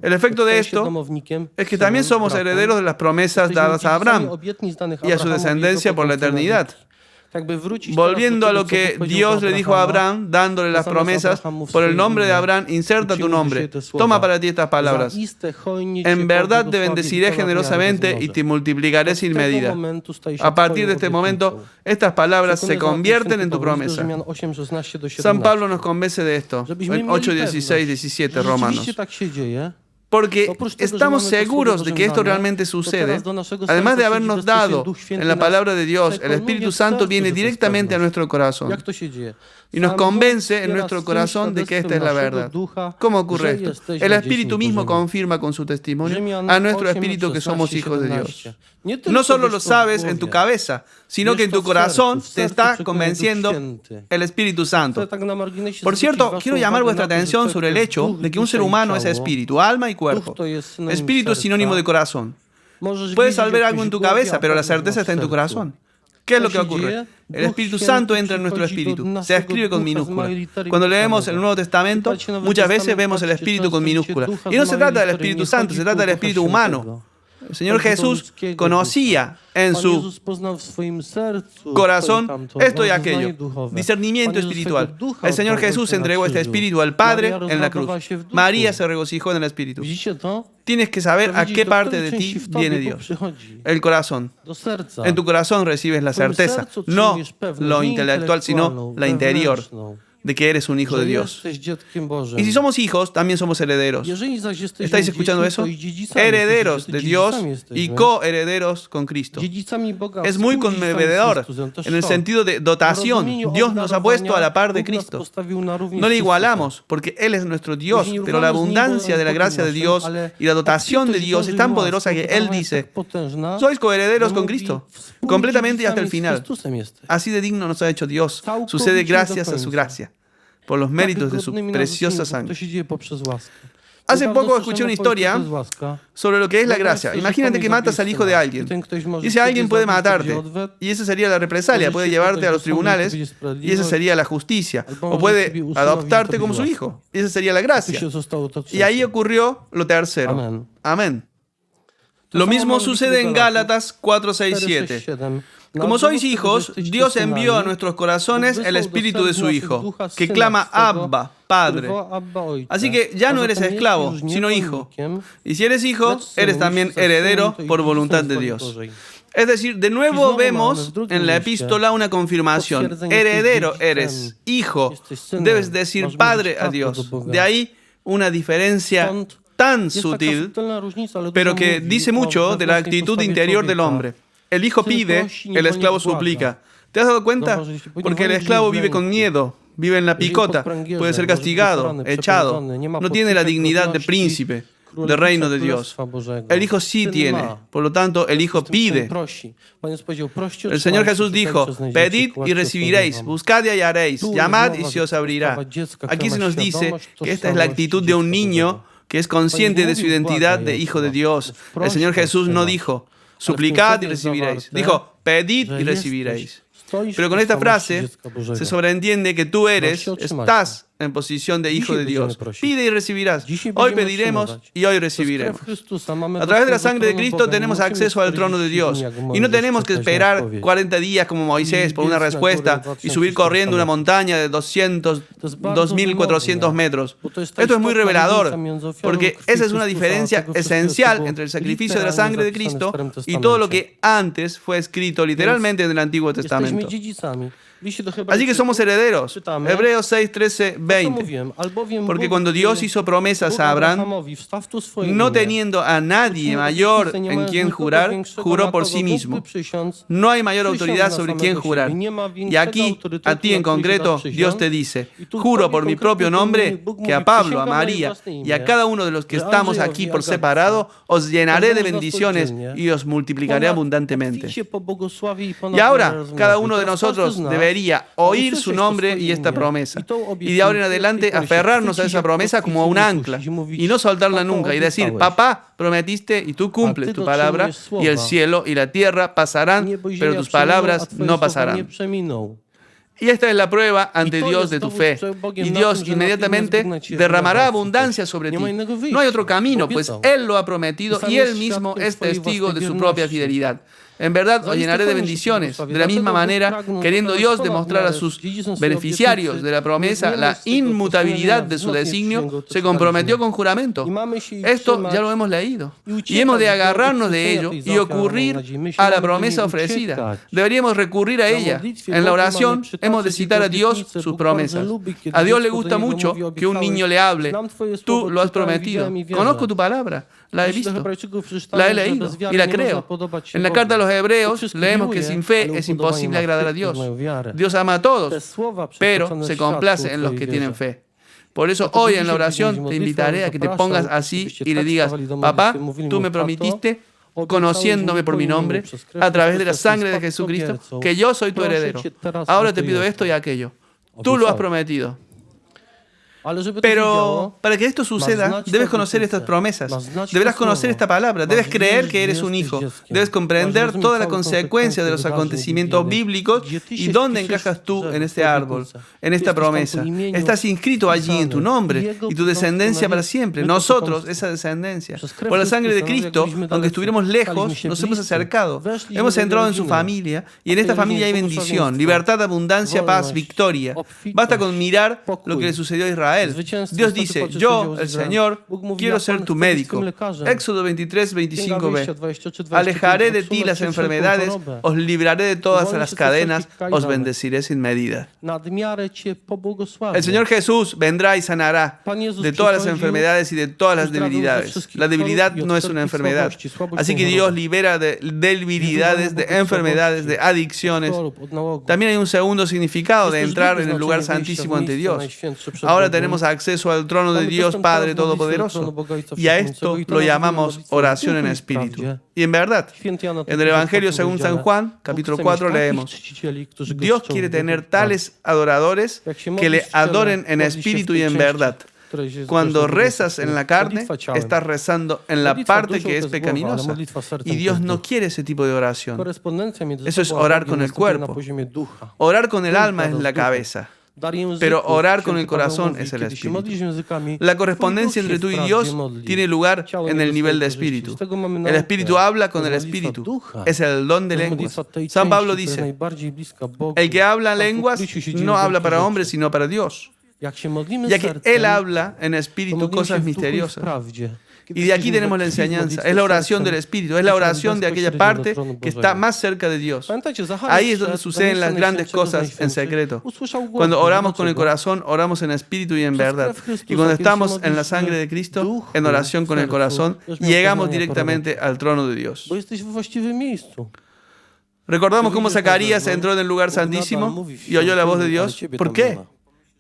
El efecto de esto es que también somos herederos de las promesas dadas a Abraham y a su descendencia por la eternidad. Volviendo a lo que Dios le dijo a Abraham, dándole las promesas, por el nombre de Abraham, inserta tu nombre. Toma para ti estas palabras. En verdad te bendeciré generosamente y te multiplicaré sin medida. A partir de este momento, estas palabras se convierten en tu promesa. San Pablo nos convence de esto, en 8, 16, 17 Romanos. Porque estamos seguros de que esto realmente sucede. Además de habernos dado en la palabra de Dios, el Espíritu Santo viene directamente a nuestro corazón y nos convence en nuestro corazón de que esta es la verdad. ¿Cómo ocurre esto? El Espíritu mismo confirma con su testimonio a nuestro espíritu que somos hijos de Dios. No solo lo sabes en tu cabeza, sino que en tu corazón te está convenciendo el Espíritu Santo. Por cierto, quiero llamar vuestra atención sobre el hecho de que un ser humano es espíritu, alma y cuerpo. Espíritu es sinónimo de corazón. Puedes saber algo en tu cabeza, pero la certeza está en tu corazón. ¿Qué es lo que ocurre? El Espíritu Santo entra en nuestro espíritu. Se escribe con minúscula. Cuando leemos el Nuevo Testamento, muchas veces vemos el Espíritu con minúscula. Y no se trata del Espíritu Santo, se trata del Espíritu humano. El Señor Jesús conocía en su corazón esto y aquello. Discernimiento espiritual. El Señor Jesús entregó este espíritu al Padre en la cruz. María se regocijó en el espíritu. Tienes que saber a qué parte de ti viene Dios. El corazón. En tu corazón recibes la certeza, no lo intelectual, sino la interior. de que eres un hijo de Dios. Y si somos hijos, también somos herederos. ¿Estáis escuchando eso? Herederos de Dios y coherederos con Cristo. Es muy conmovedor en el sentido de dotación. Dios nos ha puesto a la par de Cristo. No le igualamos porque Él es nuestro Dios, pero la abundancia de la gracia de Dios y la dotación de Dios es tan poderosa que Él dice, sois coherederos con Cristo, completamente y hasta el final. Así de digno nos ha hecho Dios. Sucede gracias a su gracia, por los méritos de su preciosa sangre. Hace poco escuché una historia sobre lo que es la gracia. Imagínate que matas al hijo de alguien. Y ese alguien puede matarte. Y esa sería la represalia. Puede llevarte a los tribunales. Y esa sería la justicia. O puede adoptarte como su hijo. Y esa sería la gracia. Y ahí ocurrió lo tercero. Amén. Lo mismo sucede en Gálatas 4, 6, 7. Como sois hijos, Dios envió a nuestros corazones el espíritu de su Hijo, que clama Abba, Padre. Así que ya no eres esclavo, sino hijo. Y si eres hijo, eres también heredero por voluntad de Dios. Es decir, de nuevo vemos en la epístola una confirmación. Heredero eres, hijo. Debes decir Padre a Dios. De ahí una diferencia tan sutil, pero que dice mucho de la actitud interior del hombre. El hijo pide, el esclavo suplica. ¿Te has dado cuenta? Porque el esclavo vive con miedo, vive en la picota, puede ser castigado, echado. No tiene la dignidad de príncipe del reino de Dios. El hijo sí tiene, por lo tanto, el hijo pide. El Señor Jesús dijo, pedid y recibiréis, buscad y hallaréis, llamad y se os abrirá. Aquí se nos dice que esta es la actitud de un niño que es consciente de su identidad de hijo de Dios. El Señor Jesús no dijo, suplicad y recibiréis. Dijo, pedid y recibiréis. Pero con esta frase se sobreentiende que tú estás en posición de hijo de Dios. Pide y recibirás. Hoy pediremos y hoy recibiremos. A través de la sangre de Cristo tenemos acceso al trono de Dios. Y no tenemos que esperar 40 días como Moisés por una respuesta y subir corriendo una montaña de 2.400 metros. Esto es muy revelador, porque esa es una diferencia esencial entre el sacrificio de la sangre de Cristo y todo lo que antes fue escrito literalmente en el Antiguo Testamento. Así que somos herederos. Hebreos 6, 13, 20. Porque cuando Dios hizo promesas a Abraham, no teniendo a nadie mayor en quien jurar, juró por sí mismo. No hay mayor autoridad sobre quien jurar. Y aquí, a ti en concreto, Dios te dice, juro por mi propio nombre que a Pablo, a María y a cada uno de los que estamos aquí por separado, os llenaré de bendiciones y os multiplicaré abundantemente. Y ahora, cada uno de nosotros debería oír su nombre y esta promesa. Y de ahora en adelante aferrarnos a esa promesa como a un ancla y no soltarla nunca y decir, papá, prometiste y tú cumples tu palabra y el cielo y la tierra pasarán, pero tus palabras no pasarán. Y esta es la prueba ante Dios de tu fe. Y Dios inmediatamente derramará abundancia sobre ti. No hay otro camino, pues Él lo ha prometido y Él mismo es testigo de su propia fidelidad. En verdad, os llenaré de bendiciones. De la misma manera, queriendo Dios demostrar a sus beneficiarios de la promesa la inmutabilidad de su designio, se comprometió con juramento. Esto ya lo hemos leído. Y hemos de agarrarnos de ello y ocurrir a la promesa ofrecida. Deberíamos recurrir a ella. En la oración, hemos de citar a Dios sus promesas. A Dios le gusta mucho que un niño le hable. Tú lo has prometido. Conozco tu palabra. La he visto, la he leído y la creo. En la carta a los Hebreos leemos que sin fe es imposible agradar a Dios. Dios ama a todos, pero se complace en los que tienen fe. Por eso hoy en la oración te invitaré a que te pongas así y le digas, papá, tú me prometiste, conociéndome por mi nombre, a través de la sangre de Jesucristo, que yo soy tu heredero. Ahora te pido esto y aquello. Tú lo has prometido. Pero para que esto suceda, debes conocer estas promesas, deberás conocer esta palabra, debes creer que eres un hijo, debes comprender toda la consecuencia de los acontecimientos bíblicos y dónde encajas tú en este árbol, en esta promesa. Estás inscrito allí en tu nombre y tu descendencia para siempre, nosotros esa descendencia. Por la sangre de Cristo, aunque estuviéramos lejos, nos hemos acercado, hemos entrado en su familia y en esta familia hay bendición, libertad, abundancia, paz, victoria. Basta con mirar lo que le sucedió a Israel Israel. Dios dice, yo, el Señor, quiero ser tu médico. Éxodo 23, 25b. Alejaré de ti las enfermedades, os libraré de todas las cadenas, os bendeciré sin medida. El Señor Jesús vendrá y sanará de todas las enfermedades y de todas las debilidades. La debilidad no es una enfermedad. Así que Dios libera de debilidades, de enfermedades, de adicciones. También hay un segundo significado de entrar en el lugar santísimo ante Dios. Ahora tenemos acceso al trono de Dios Padre Todopoderoso. Y a esto lo llamamos oración en espíritu. Y en verdad, en el Evangelio según San Juan, capítulo 4, leemos: Dios quiere tener tales adoradores que le adoren en espíritu y en verdad. Cuando rezas en la carne, estás rezando en la parte que es pecaminosa. Y Dios no quiere ese tipo de oración. Eso es orar con el cuerpo. Orar con el alma es la cabeza. Pero orar con el corazón es el espíritu. La correspondencia entre tú y Dios tiene lugar en el nivel de espíritu. El espíritu habla con el espíritu. Es el don de lenguas. San Pablo dice: el que habla lenguas no habla para hombres, sino para Dios. Ya que Él habla en espíritu cosas misteriosas. Y de aquí tenemos la enseñanza. Es la oración del Espíritu. Es la oración de aquella parte que está más cerca de Dios. Ahí es donde suceden las grandes cosas en secreto. Cuando oramos con el corazón, oramos en espíritu y en verdad. Y cuando estamos en la sangre de Cristo, en oración con el corazón, llegamos directamente al trono de Dios. Recordamos cómo Zacarías entró en el lugar santísimo y oyó la voz de Dios. ¿Por qué?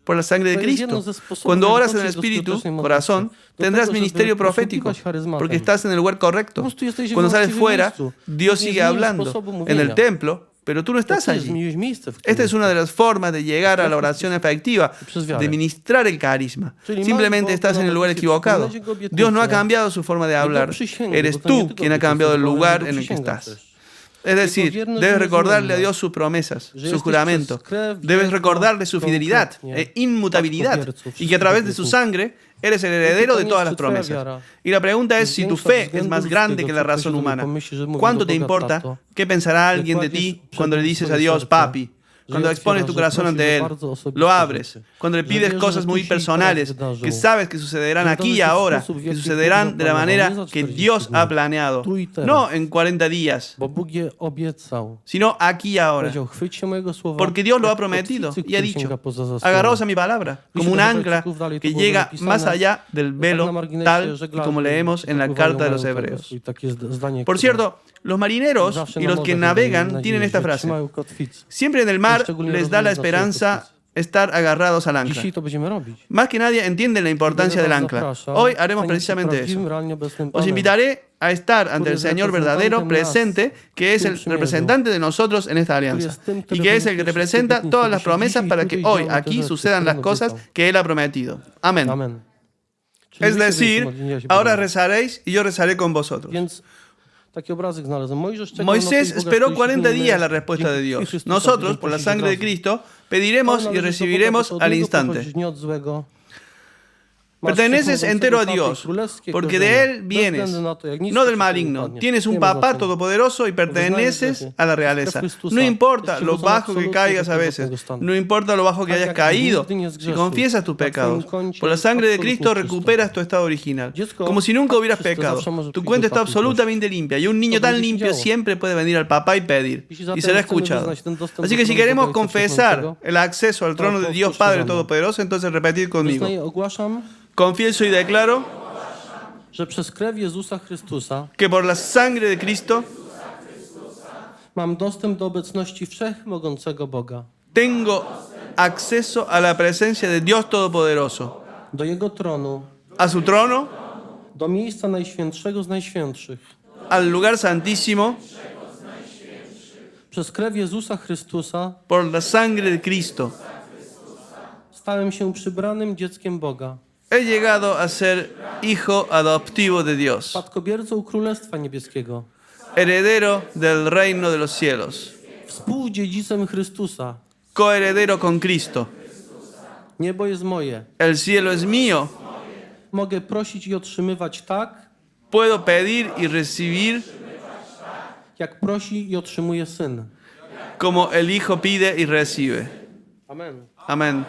Por la sangre de Cristo. Cuando oras en el Espíritu, corazón, tendrás ministerio profético, porque estás en el lugar correcto. Cuando sales fuera, Dios sigue hablando en el templo, pero tú no estás allí. Esta es una de las formas de llegar a la oración efectiva, de ministrar el carisma. Simplemente estás en el lugar equivocado. Dios no ha cambiado su forma de hablar. Eres tú quien ha cambiado el lugar en el que estás. Es decir, debes recordarle a Dios sus promesas, sus juramentos. Debes recordarle su fidelidad e inmutabilidad y que a través de su sangre eres el heredero de todas las promesas. Y la pregunta es si tu fe es más grande que la razón humana. ¿Cuánto te importa qué pensará alguien de ti cuando le dices a Dios, papi? Cuando expones tu corazón ante Él, lo abres. Cuando le pides cosas muy personales que sabes que sucederán aquí y ahora, que sucederán de la manera que Dios ha planeado. No en 40 días, sino aquí y ahora. Porque Dios lo ha prometido y ha dicho: agarraos a mi palabra, como un ancla que llega más allá del velo, tal y como leemos en la carta de los Hebreos. Por cierto, los marineros y los que navegan tienen esta frase: siempre en el mar les da la esperanza estar agarrados al ancla. Más que nadie entienden la importancia del ancla. Hoy haremos precisamente eso. Os invitaré a estar ante el Señor verdadero, presente, que es el representante de nosotros en esta alianza, y que es el que representa todas las promesas para que hoy, aquí, sucedan las cosas que Él ha prometido. Amén. Es decir, ahora rezaréis y yo rezaré con vosotros. Moisés esperó 40 días la respuesta de Dios. Nosotros, por la sangre de Cristo, pediremos y recibiremos al instante. Perteneces entero a Dios, porque de Él vienes, no del maligno. Tienes un papá todopoderoso y perteneces a la realeza. No importa lo bajo que caigas a veces, no importa lo bajo que hayas caído, si confiesas tus pecados, por la sangre de Cristo recuperas tu estado original, como si nunca hubieras pecado. Tu cuenta está absolutamente limpia y un niño tan limpio siempre puede venir al papá y pedir, y será escuchado. Así que si queremos confesar el acceso al trono de Dios Padre Todopoderoso, entonces repetid conmigo. Confieso y declaro que por la sangre de Cristo tengo acceso a la presencia de Dios Todopoderoso, a su trono, al lugar santísimo, por la sangre de Cristo. Stałem się przybranym dzieckiem Boga. He llegado a ser hijo adoptivo de Dios, Spadkobiercą Królestwa Niebieskiego, heredero del reino de los cielos, współdziedzicem Chrystusa. coheredero con Cristo. Niebo jest moje. El cielo es mío. Mogę prosić i otrzymywać tak, Puedo pedir y recibir jak prosi i otrzymuje Syn. como el Hijo pide y recibe. Amen. Amén.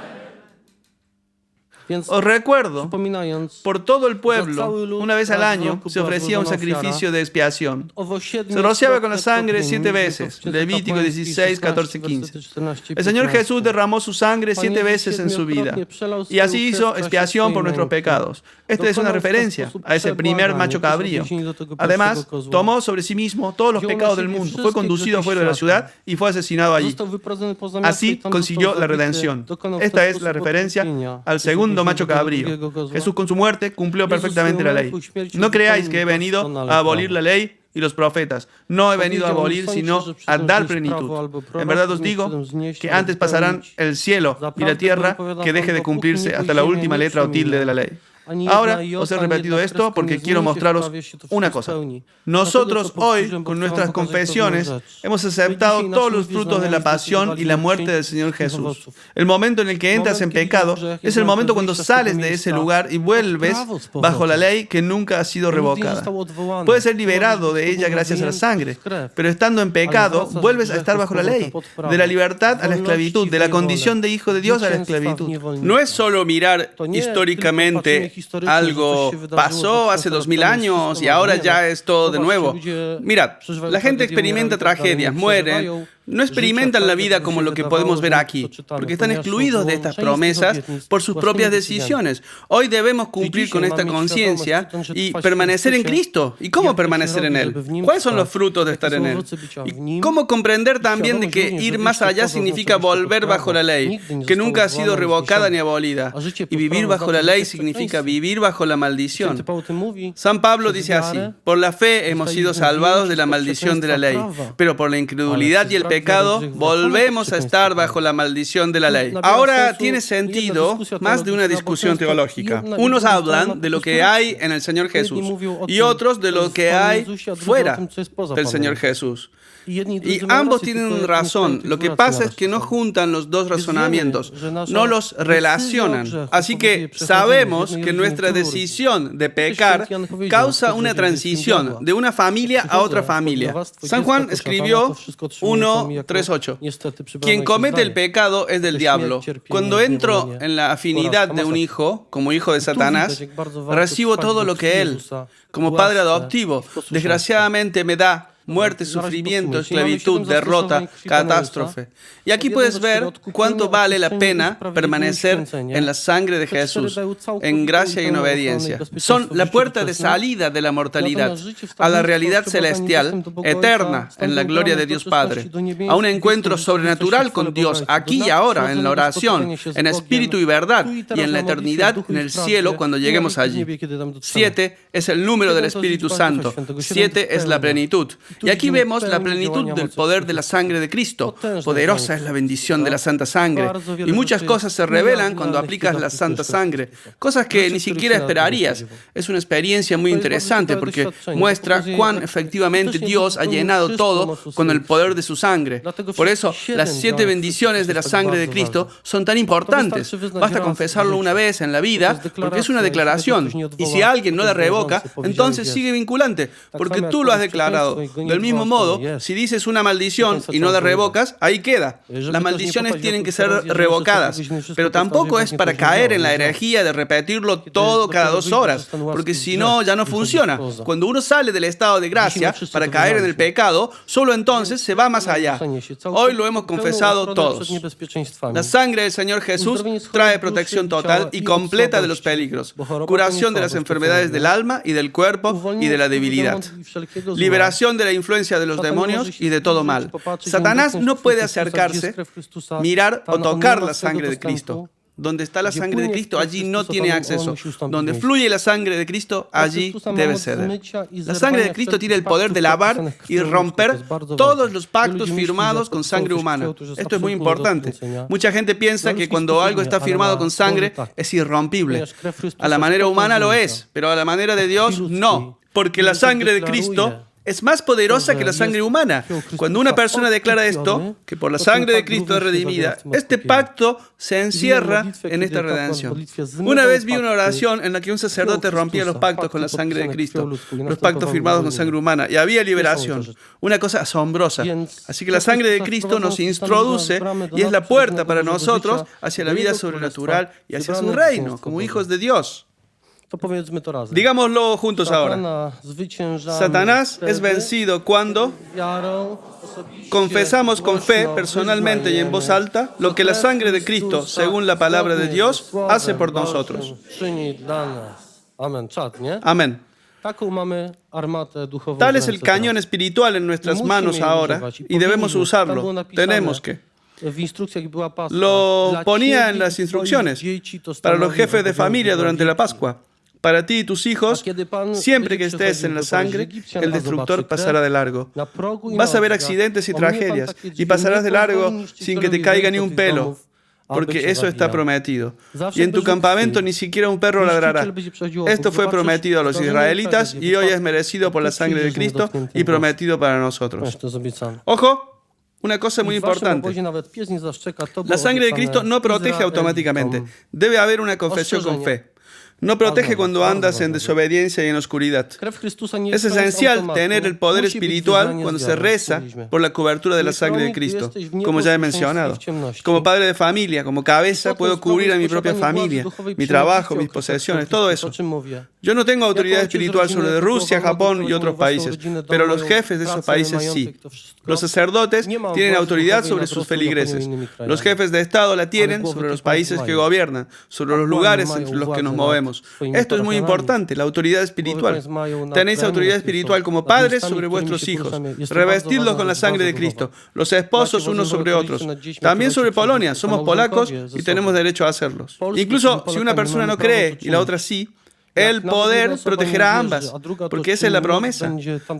Os recuerdo, przypominając, por todo el że pueblo, cały lud una vez al raz w año roku se była ofrecía un złożona sacrificio ofiara. de expiación. Owo 7 Se rociaba con la środków sangre odmiennych, 7 to veces. księdza Levítico kapłański 16, 14, 16, 15. wersety 14 i El Señor 15. Jesús derramó su sangre Pan 7 Jezus veces en su vida. siedmiokrotnie przelał Y swoją así krew w hizo czasie expiación swojej por nuestros męki. pecados. Esta es una Dokonał w ten referencia sposób a ese primer przebłagania macho przez cabrío. odniesienie do tego Además, pierwszego kozła. tomó sobre sí mismo todos los Wziął na pecados del siebie mundo. Fue wszystkie conducido grzechy fuera de la świata. ciudad y fue asesinado allí. Został wyprowadzony poza miasto i Así tam consiguió został la zabity. redención. Dokonał w ten Esta es sposób la referencia odkupienia. al segundo macho cabrío. Drugiego kozła. Jesús con su muerte cumplió Jezus perfectamente la swoją ley. męką i śmiercią No creáis que he wypełnił venido doskonale a abolir prawo. la ley y los profetas. No he venido a Powiedział, abolir, nie sino sądźcie, że a przyjdą dar znieść plenitud. prawo albo prorok, En verdad os nie digo przyjdą znieść que albo antes pasarán wypełnić. el cielo y la Zaprawdę tierra powiadam que deje wam, de dopóki cumplirse nie hasta la ujdzie última nie letra o tilde przyjmie. de la ley. Ani Ahora jedna iota, os he ani repetido jedna esto kreska porque nie quiero zmieni się w mostraros prawie, się to una wszystko cosa. spełni. Nosotros Dlatego, co hoy, powtórzyłem, con bo nuestras chcę wam pokazać confesiones, pewną rzecz. hemos My aceptado dzisiaj todos naszymi los frutos de la wyznaniami pasión y la muerte del Señor zdecydowaliśmy Jesús. owoców. El momento en el que entras en Moment, kiedy pecado grzech es el jednak momento cuando wyjścia z tego sales de ese miejsca lugar y vuelves prawo z powrotem. bajo la ley que nunca ha sido Nigdy nie revocada. został odwołany. Puedes ser liberado Może de być ella gracias a la wyjęty sangre, z krew. pero estando en pecado wracasz z vuelves a grzechu estar z bajo la powrotem ley, pod prawo. de la libertad a la Wolności esclavitud, de la w condición niewolę. de hijo de Dios a la Zwycięstwa w esclavitud. niewolnictwie. No es solo mirar To nie históricamente tylko patrzenie historycznie, że algo coś się wydarzyło, pasó że hace wszystko 2000 teraz años y wszystko ahora nie ma. ya es todo de Zobaczcie, nuevo. ludzie Mirad, przeżywają la gente tragedię, experimenta umierają i tak dalej, tragedias, nie mueren, przeżywają no experimentan życia la tak, vida jakby como się lo que wydawało, podemos ver że aquí, to czytamy, porque están ponieważ excluidos de są estas wyłączeni z tych promesas obietnic por sus własnymi propias decyzjami. decisiones. Hoy debemos I cumplir dzisiaj con esta mamy conciencia świadomość, że y trwać w permanecer en Chrystusie. Cristo. ¿Y cómo Jak to się permanecer en robi, Él? żeby w Nim ¿Cuáles son los trwać? frutos de Jakie estar są en Él? owoce bycia w ¿Y Nim? cómo comprender también de Świadomość que również, że ir más wyjście allá poza significa znaczy wyjście volver pod bajo prawo. la ley, Nigdy nie que zostało nunca ha sido złamane, revocada ni zniesione. abolida? A życie Y pod vivir prawem bajo la znaczy ley życie w significa przekleństwie. vivir bajo la Święty maldición. Paweł tym mówi, San Pablo przez dice así, wiarę por la fe hemos sido zostaliśmy salvados de la wyjęci z maldición de la ley, prawa. pero por la incredulidad y el pecado volvemos a estar bajo la maldición de la ley. Ahora tiene sentido más de una discusión teológica. Unos hablan de lo que hay en el Señor Jesús y otros de lo que hay fuera del Señor Jesús. Y ambos tienen razón. Lo que pasa es que no juntan los dos razonamientos, no los relacionan. Así que sabemos que nuestra decisión de pecar causa una transición de una familia a otra familia. San Juan escribió 1:3-8. Quien comete el pecado es del diablo. Cuando entro en la afinidad de un hijo, como hijo de Satanás, recibo todo lo que él, como padre adoptivo, desgraciadamente me da muerte, sufrimiento, esclavitud, derrota, catástrofe. Y aquí puedes ver cuánto vale la pena permanecer en la sangre de Jesús, en gracia y en obediencia. Son la puerta de salida de la mortalidad a la realidad celestial, eterna, en la gloria de Dios Padre, a un encuentro sobrenatural con Dios aquí y ahora, en la oración, en espíritu y verdad, y en la eternidad, en el cielo, cuando lleguemos allí. 7 es el número del Espíritu Santo. 7 es la plenitud. Y aquí vemos la plenitud del poder de la sangre de Cristo. Poderosa es la bendición de la Santa Sangre. Y muchas cosas se revelan cuando aplicas la Santa Sangre. Cosas que ni siquiera esperarías. Es una experiencia muy interesante porque muestra cuán efectivamente Dios ha llenado todo con el poder de su sangre. Por eso, las 7 bendiciones de la sangre de Cristo son tan importantes. Basta confesarlo una vez en la vida porque es una declaración. Y si alguien no la revoca, entonces sigue vinculante porque tú lo has declarado. Del mismo modo, si dices una maldición y no la revocas, ahí queda. Las maldiciones tienen que ser revocadas, pero tampoco es para caer en la herejía de repetirlo todo cada 2 horas, porque si no, ya no funciona. Cuando uno sale del estado de gracia para caer en el pecado, solo entonces se va más allá. Hoy lo hemos confesado todos. La sangre del Señor Jesús trae protección total y completa de los peligros, curación de las enfermedades del alma y del cuerpo y de la debilidad, liberación de la influencia de los demonios y de todo mal. Satanás no puede acercarse, mirar o tocar la sangre de Cristo. Donde está la sangre de Cristo, allí no tiene acceso. Donde fluye la sangre de Cristo, allí debe ceder. La sangre de Cristo tiene el poder de lavar y romper todos los pactos firmados con sangre humana. Esto es muy importante. Mucha gente piensa que cuando algo está firmado con sangre es irrompible. A la manera humana lo es, pero a la manera de Dios no. Porque la sangre de Cristo es más poderosa que la sangre humana. Cuando una persona declara esto, que por la sangre de Cristo es redimida, este pacto se encierra en esta redención. Una vez vi una oración en la que un sacerdote rompía los pactos con la sangre de Cristo, los pactos firmados con sangre humana, y había liberación. Una cosa asombrosa. Así que la sangre de Cristo nos introduce y es la puerta para nosotros hacia la vida sobrenatural y hacia su reino, como hijos de Dios. Digámoslo juntos ahora. Satanás es vencido cuando confesamos con fe, personalmente y en voz alta, lo que la sangre de Cristo, según la palabra de Dios, hace por nosotros. Amén. Tal es el cañón espiritual en nuestras manos ahora y debemos usarlo. Tenemos que. Lo ponía en las instrucciones para los jefes de familia durante la Pascua. Para ti y tus hijos, siempre que estés en la sangre, el destructor pasará de largo. Vas a ver accidentes y tragedias, y pasarás de largo sin que te caiga ni un pelo, porque eso está prometido. Y en tu campamento ni siquiera un perro ladrará. Esto fue prometido a los israelitas y hoy es merecido por la sangre de Cristo y prometido para nosotros. Ojo, una cosa muy importante. La sangre de Cristo no protege automáticamente. Debe haber una confesión con fe. No protege cuando andas en desobediencia y en oscuridad. Es esencial tener el poder espiritual cuando se reza por la cobertura de la sangre de Cristo, como ya he mencionado. Como padre de familia, como cabeza, puedo cubrir a mi propia familia, mi trabajo, mis posesiones, todo eso. Yo no tengo autoridad espiritual sobre Rusia, Japón y otros países, pero los jefes de esos países sí. Los sacerdotes tienen autoridad sobre sus feligreses. Los jefes de Estado la tienen sobre los países que gobiernan, sobre los lugares entre los que nos movemos. Esto es muy importante, la autoridad espiritual. Tenéis autoridad espiritual como padres sobre vuestros hijos. Revestidlos con la sangre de Cristo. Los esposos unos sobre otros. También sobre Polonia. Somos polacos y tenemos derecho a hacerlos. Incluso si una persona no cree y la otra sí, el poder protegerá a ambas, porque esa es la promesa.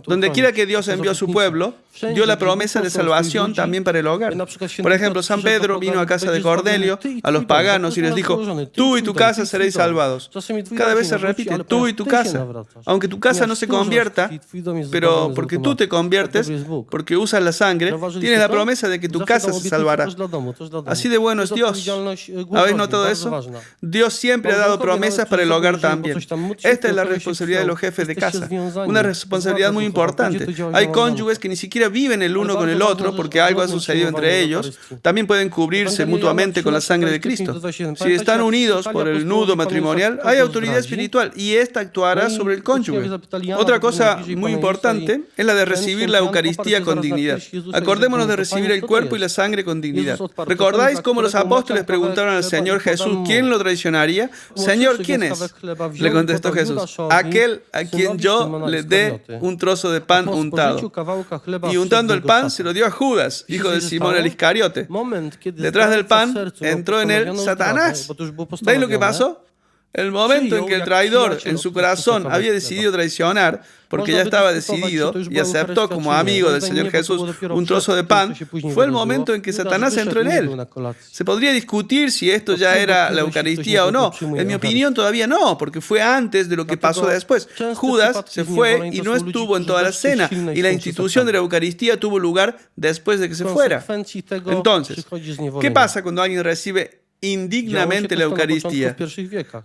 Donde quiera que Dios envió a su pueblo, dio la promesa de salvación también para el hogar. Por ejemplo, San Pedro vino a casa de Cornelio, a los paganos, y les dijo, tú y tu casa seréis salvados. Cada vez se repite, tú y tu casa. Aunque tu casa no se convierta, pero porque tú te conviertes, porque usas la sangre, tienes la promesa de que tu casa se salvará. Así de bueno es Dios. ¿Habéis notado eso? Dios siempre ha dado promesas para el hogar también. Esta es la responsabilidad de los jefes de casa, una responsabilidad muy importante. Hay cónyuges que ni siquiera viven el uno con el otro porque algo ha sucedido entre ellos. También pueden cubrirse mutuamente con la sangre de Cristo. Si están unidos por el nudo matrimonial, hay autoridad espiritual y esta actuará sobre el cónyuge. Otra cosa muy importante es la de recibir la Eucaristía con dignidad. Acordémonos de recibir el cuerpo y la sangre con dignidad. ¿Recordáis cómo los apóstoles preguntaron al Señor Jesús quién lo traicionaría? Señor, ¿quién es? Le contestó Jesús, aquel a quien yo le dé un trozo de pan untado. Y untando el pan se lo dio a Judas, hijo de Simón el Iscariote. Detrás del pan entró en él Satanás. ¿Veis lo que pasó? El momento en que el traidor en su corazón había decidido traicionar, porque ya estaba decidido y aceptó como amigo del Señor Jesús un trozo de pan, fue el momento en que Satanás entró en él. Se podría discutir si esto ya era la Eucaristía o no. En mi opinión todavía no, porque fue antes de lo que pasó después. Judas se fue y no estuvo en toda la cena, y la institución de la Eucaristía tuvo lugar después de que se fuera. Entonces, ¿qué pasa cuando alguien recibe indignamente la Eucaristía?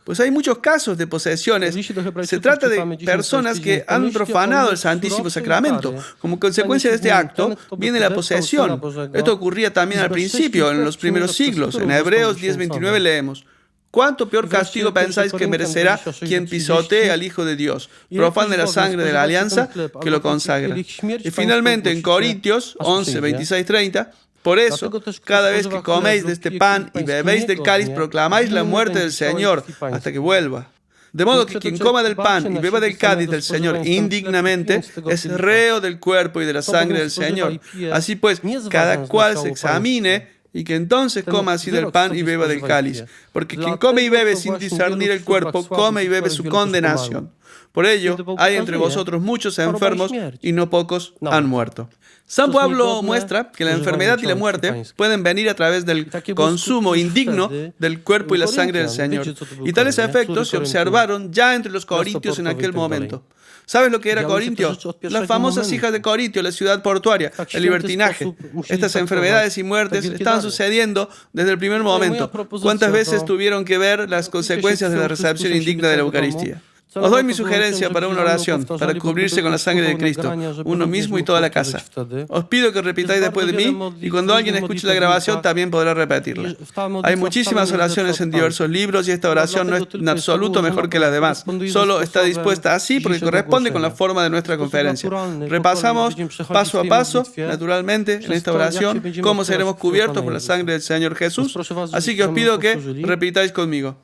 Pues hay muchos casos de posesiones. Se trata de personas que han profanado el Santísimo Sacramento. Como consecuencia de este acto viene la posesión. Esto ocurría también al principio, en los primeros siglos. En Hebreos 10:29 leemos: ¿cuánto peor castigo pensáis que merecerá quien pisotee al Hijo de Dios, profane la sangre de la alianza que lo consagra? Y finalmente en Corintios 11:26-30, por eso, cada vez que coméis de este pan y bebéis del cáliz, proclamáis la muerte del Señor hasta que vuelva. De modo que quien coma del pan y beba del cáliz del Señor indignamente es reo del cuerpo y de la sangre del Señor. Así pues, cada cual se examine y que entonces coma así del pan y beba del cáliz. Porque quien come y bebe sin discernir el cuerpo, come y bebe su condenación. Por ello, Kiedy Bóg hay entre ukazuje, vosotros muchos choroba i enfermos śmierć. y no pocos No. han muerto. San Cóż Pablo niegodne muestra que la używanie enfermedad y la ksiąg muerte pańskich. pueden venir a través del takie były consumo skutki już indigno wtedy del cuerpo y la u sangre del Koryntian. Señor. Wiecie, co to był Y tales Koryn, nie? efectos se Córy observaron ya entre los Miasto corintios en portowe i aquel tak dalej. momento. ¿Sabes lo que era Działy się te Corintio? rzeczy od Las pierwszego famosas momentu. hijas de Corintio, la ciudad portuaria, Tak el święty libertinaje. sposób musieli Estas traktować enfermedades y te muertes wielkie estaban dary. sucediendo desde el primer moja momento. propozycja ¿Cuántas veces to tuvieron que ver las consecuencias de la Chrystusa recepción siebie indigna de la tego domu. Eucaristía? Celowo Os doy to mi było sugerencia tym, para żebyście una za mną oración, powtarzali, para bo cubrirse gdyby con la ktoś sangre de słuchał Cristo, nagrania, żeby uno również mismo y mógł toda la powtórzyć casa. wtedy. Os pido que repitáis Jest después de bardzo wiele mí y modlitw, cuando alguien różnych escuche la grabación modlitewnikach. también podrá repetirla. I ta modlitwa Hay muchísimas wcale nie oraciones lepsza en od diversos libros y esta oración no es Dlatego en tylko jest absoluto ułożona mejor que las demás. koresponduje ze Solo está sposobem dispuesta así porque dzisiejszego corresponde con la głoszenia. forma de nuestra W sposób conferencia. naturalny, Repasamos powoli będziemy paso a przechodzić w tej paso, modlitwie, naturalmente, en przez esta to, jak się oración, będziemy cómo opierać seremos w krwi cubiertos Pana por la Jezusa. sangre del Señor Jesús. Pues proszę was, Así que żebyście os za pido mną que powtórzyli. repitáis conmigo.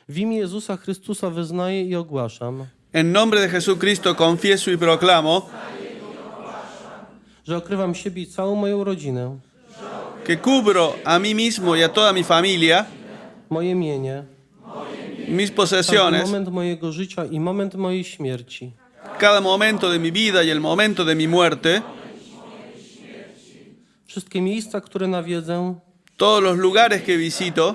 W imię Jezusa Chrystusa wyznaję i ogłaszam, En nombre de Jesucristo confieso y proclamo że okrywam siebie i całą moją rodzinę, que cubro a mí mismo y a toda mi familia, moje mienie, mis każdy posesiones, moment mojego życia i moment mojej śmierci. cada momento de mi vida y el momento de mi muerte, Wszystkie miejsca, które nawiedzę, todos los lugares que visito,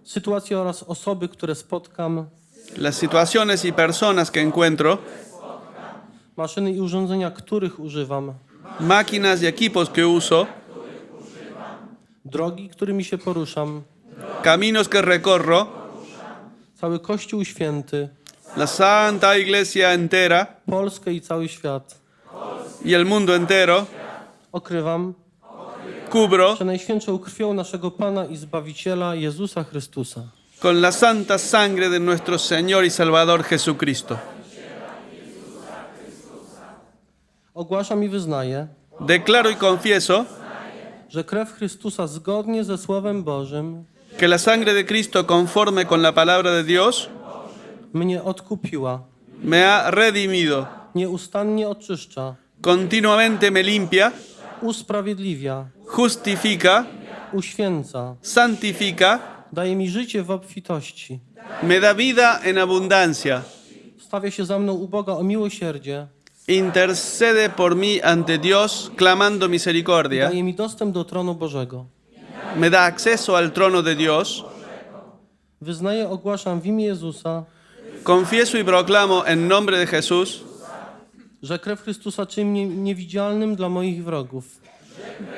sytuacje oraz osoby, które spotkam, las situaciones y personas que encuentro, maszyny i urządzenia, których używam, máquinas y equipos que uso, drogi, którymi się poruszam, caminos que recorro, cały Kościół Święty, la Santa Iglesia entera Polskę i cały świat. y el mundo entero, Okrywam cubro przenajświętszą krwią naszego Pana i Zbawiciela Jezusa Chrystusa. con la santa sangre de nuestro Señor y Salvador Jesucristo. Ogłaszam i wyznaję, Declaro y confieso że krew Chrystusa zgodnie ze Słowem Bożym que la sangre de Cristo conforme con la palabra de Dios mnie odkupiła, me ha redimido, nieustannie oczyszcza, continuamente me limpia, usprawiedliwia, justifica, uświęca, santifica, daje mi życie w obfitości. me da vida en abundancia, Stawia się za mną u Boga o miłosierdzie, intercede por mí ante Dios clamando misericordia, daje mi dostęp do tronu Bożego. me da acceso al trono de Dios, Wyznaję, ogłaszam w imię Jezusa, confieso y proclamo en nombre de Jesús że krew Chrystusa czyni mnie niewidzialnym dla moich wrogów,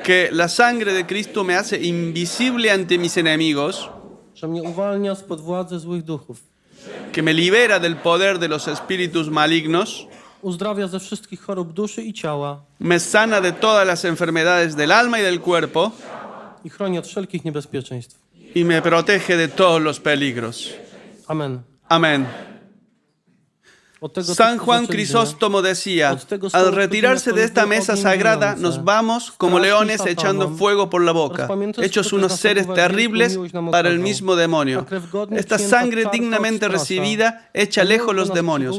que la sangre de Cristo me hace invisible ante mis enemigos, że mnie uwalnia spod władzy złych duchów, que me libera del poder de los espíritus malignos, uzdrawia ze wszystkich chorób duszy i ciała me sana de todas las enfermedades del alma y del cuerpo i chroni od wszelkich niebezpieczeństw. y me protege de todos los peligros. Amen. Amén. Od tego San tekstu Juan zaczęliśmy. Crisóstomo decía, al retirarse de esta mesa sagrada nos vamos como leones echando fuego por la boca, hechos unos seres terribles para el mismo demonio. Esta sangre dignamente recibida echa lejos los demonios,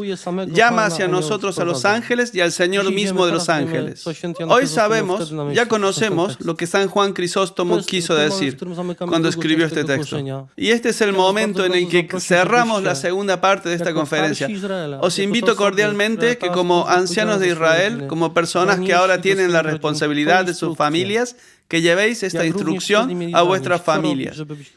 llama hacia nosotros a los ángeles y al Señor mismo de los ángeles. Hoy sabemos, ya conocemos lo que San Juan Crisóstomo quiso decir cuando escribió este texto. Y este es el momento en el que cerramos la segunda parte de esta conferencia. Os invito cordialmente que como ancianos de Israel, como personas que ahora tienen la responsabilidad de sus familias, que llevéis esta instrucción a vuestras familias,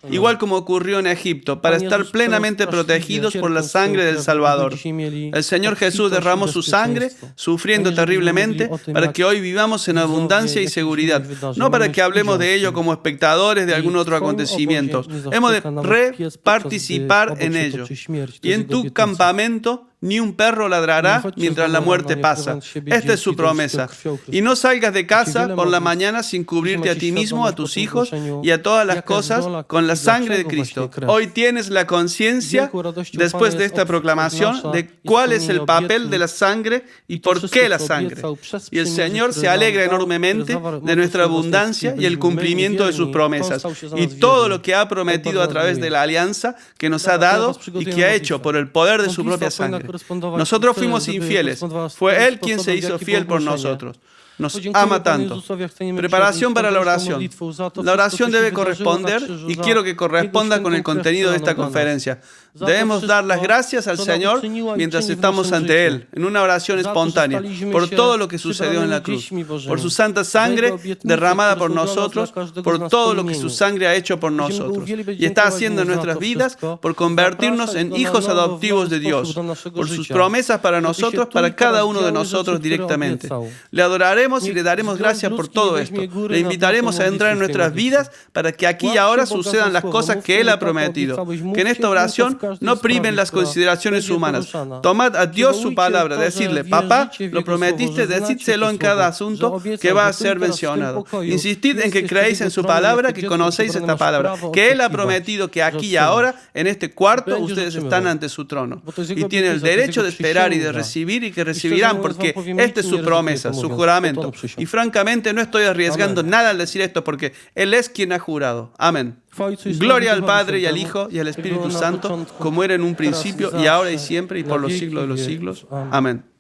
igual como ocurrió en Egipto, para estar plenamente protegidos por la sangre del Salvador. El Señor Jesús derramó su sangre, sufriendo terriblemente, para que hoy vivamos en abundancia y seguridad, no para que hablemos de ello como espectadores de algún otro acontecimiento. Hemos de reparticipar en ello. Y en tu campamento ni un perro ladrará mientras la muerte pasa. Esta es su promesa. Y no salgas de casa por la mañana sin cubrirte a ti mismo, a tus hijos y a todas las cosas con la sangre de Cristo. Hoy tienes la conciencia, después de esta proclamación, de cuál es el papel de la sangre y por qué la sangre. Y el Señor se alegra enormemente de nuestra abundancia y el cumplimiento de sus promesas. Y todo lo que ha prometido a través de la alianza que nos ha dado y que ha hecho por el poder de su propia sangre. Nosotros fuimos infieles. Fue Él quien se hizo fiel por nosotros. Nos ama tanto. Preparación para la oración. La oración debe corresponder y quiero que corresponda con el contenido de esta conferencia. Debemos dar las gracias al Señor mientras estamos ante Él, en una oración espontánea, por todo lo que sucedió en la cruz, por su santa sangre derramada por nosotros, por todo lo que su sangre ha hecho por nosotros y está haciendo en nuestras vidas, por convertirnos en hijos adoptivos de Dios, por sus promesas para nosotros, para cada uno de nosotros directamente. Le adoraremos y le daremos gracias por todo esto. Le invitaremos a entrar en nuestras vidas para que aquí y ahora sucedan las cosas que Él ha prometido. Que en esta oración no primen las consideraciones humanas. Tomad a Dios su palabra, decirle: papá, lo prometiste, decídselo en cada asunto que va a ser mencionado. Insistid en que creéis en su palabra, que conocéis esta palabra, que Él ha prometido que aquí y ahora, en este cuarto, ustedes están ante su trono y tienen el derecho de esperar y de recibir, y que recibirán, porque esta es su promesa, su juramento. Y francamente no estoy arriesgando nada al decir esto, porque Él es quien ha jurado. Amén. Gloria al Padre y al Hijo y al Espíritu Santo, como era en un principio y ahora y siempre y por los siglos de los siglos. Amén.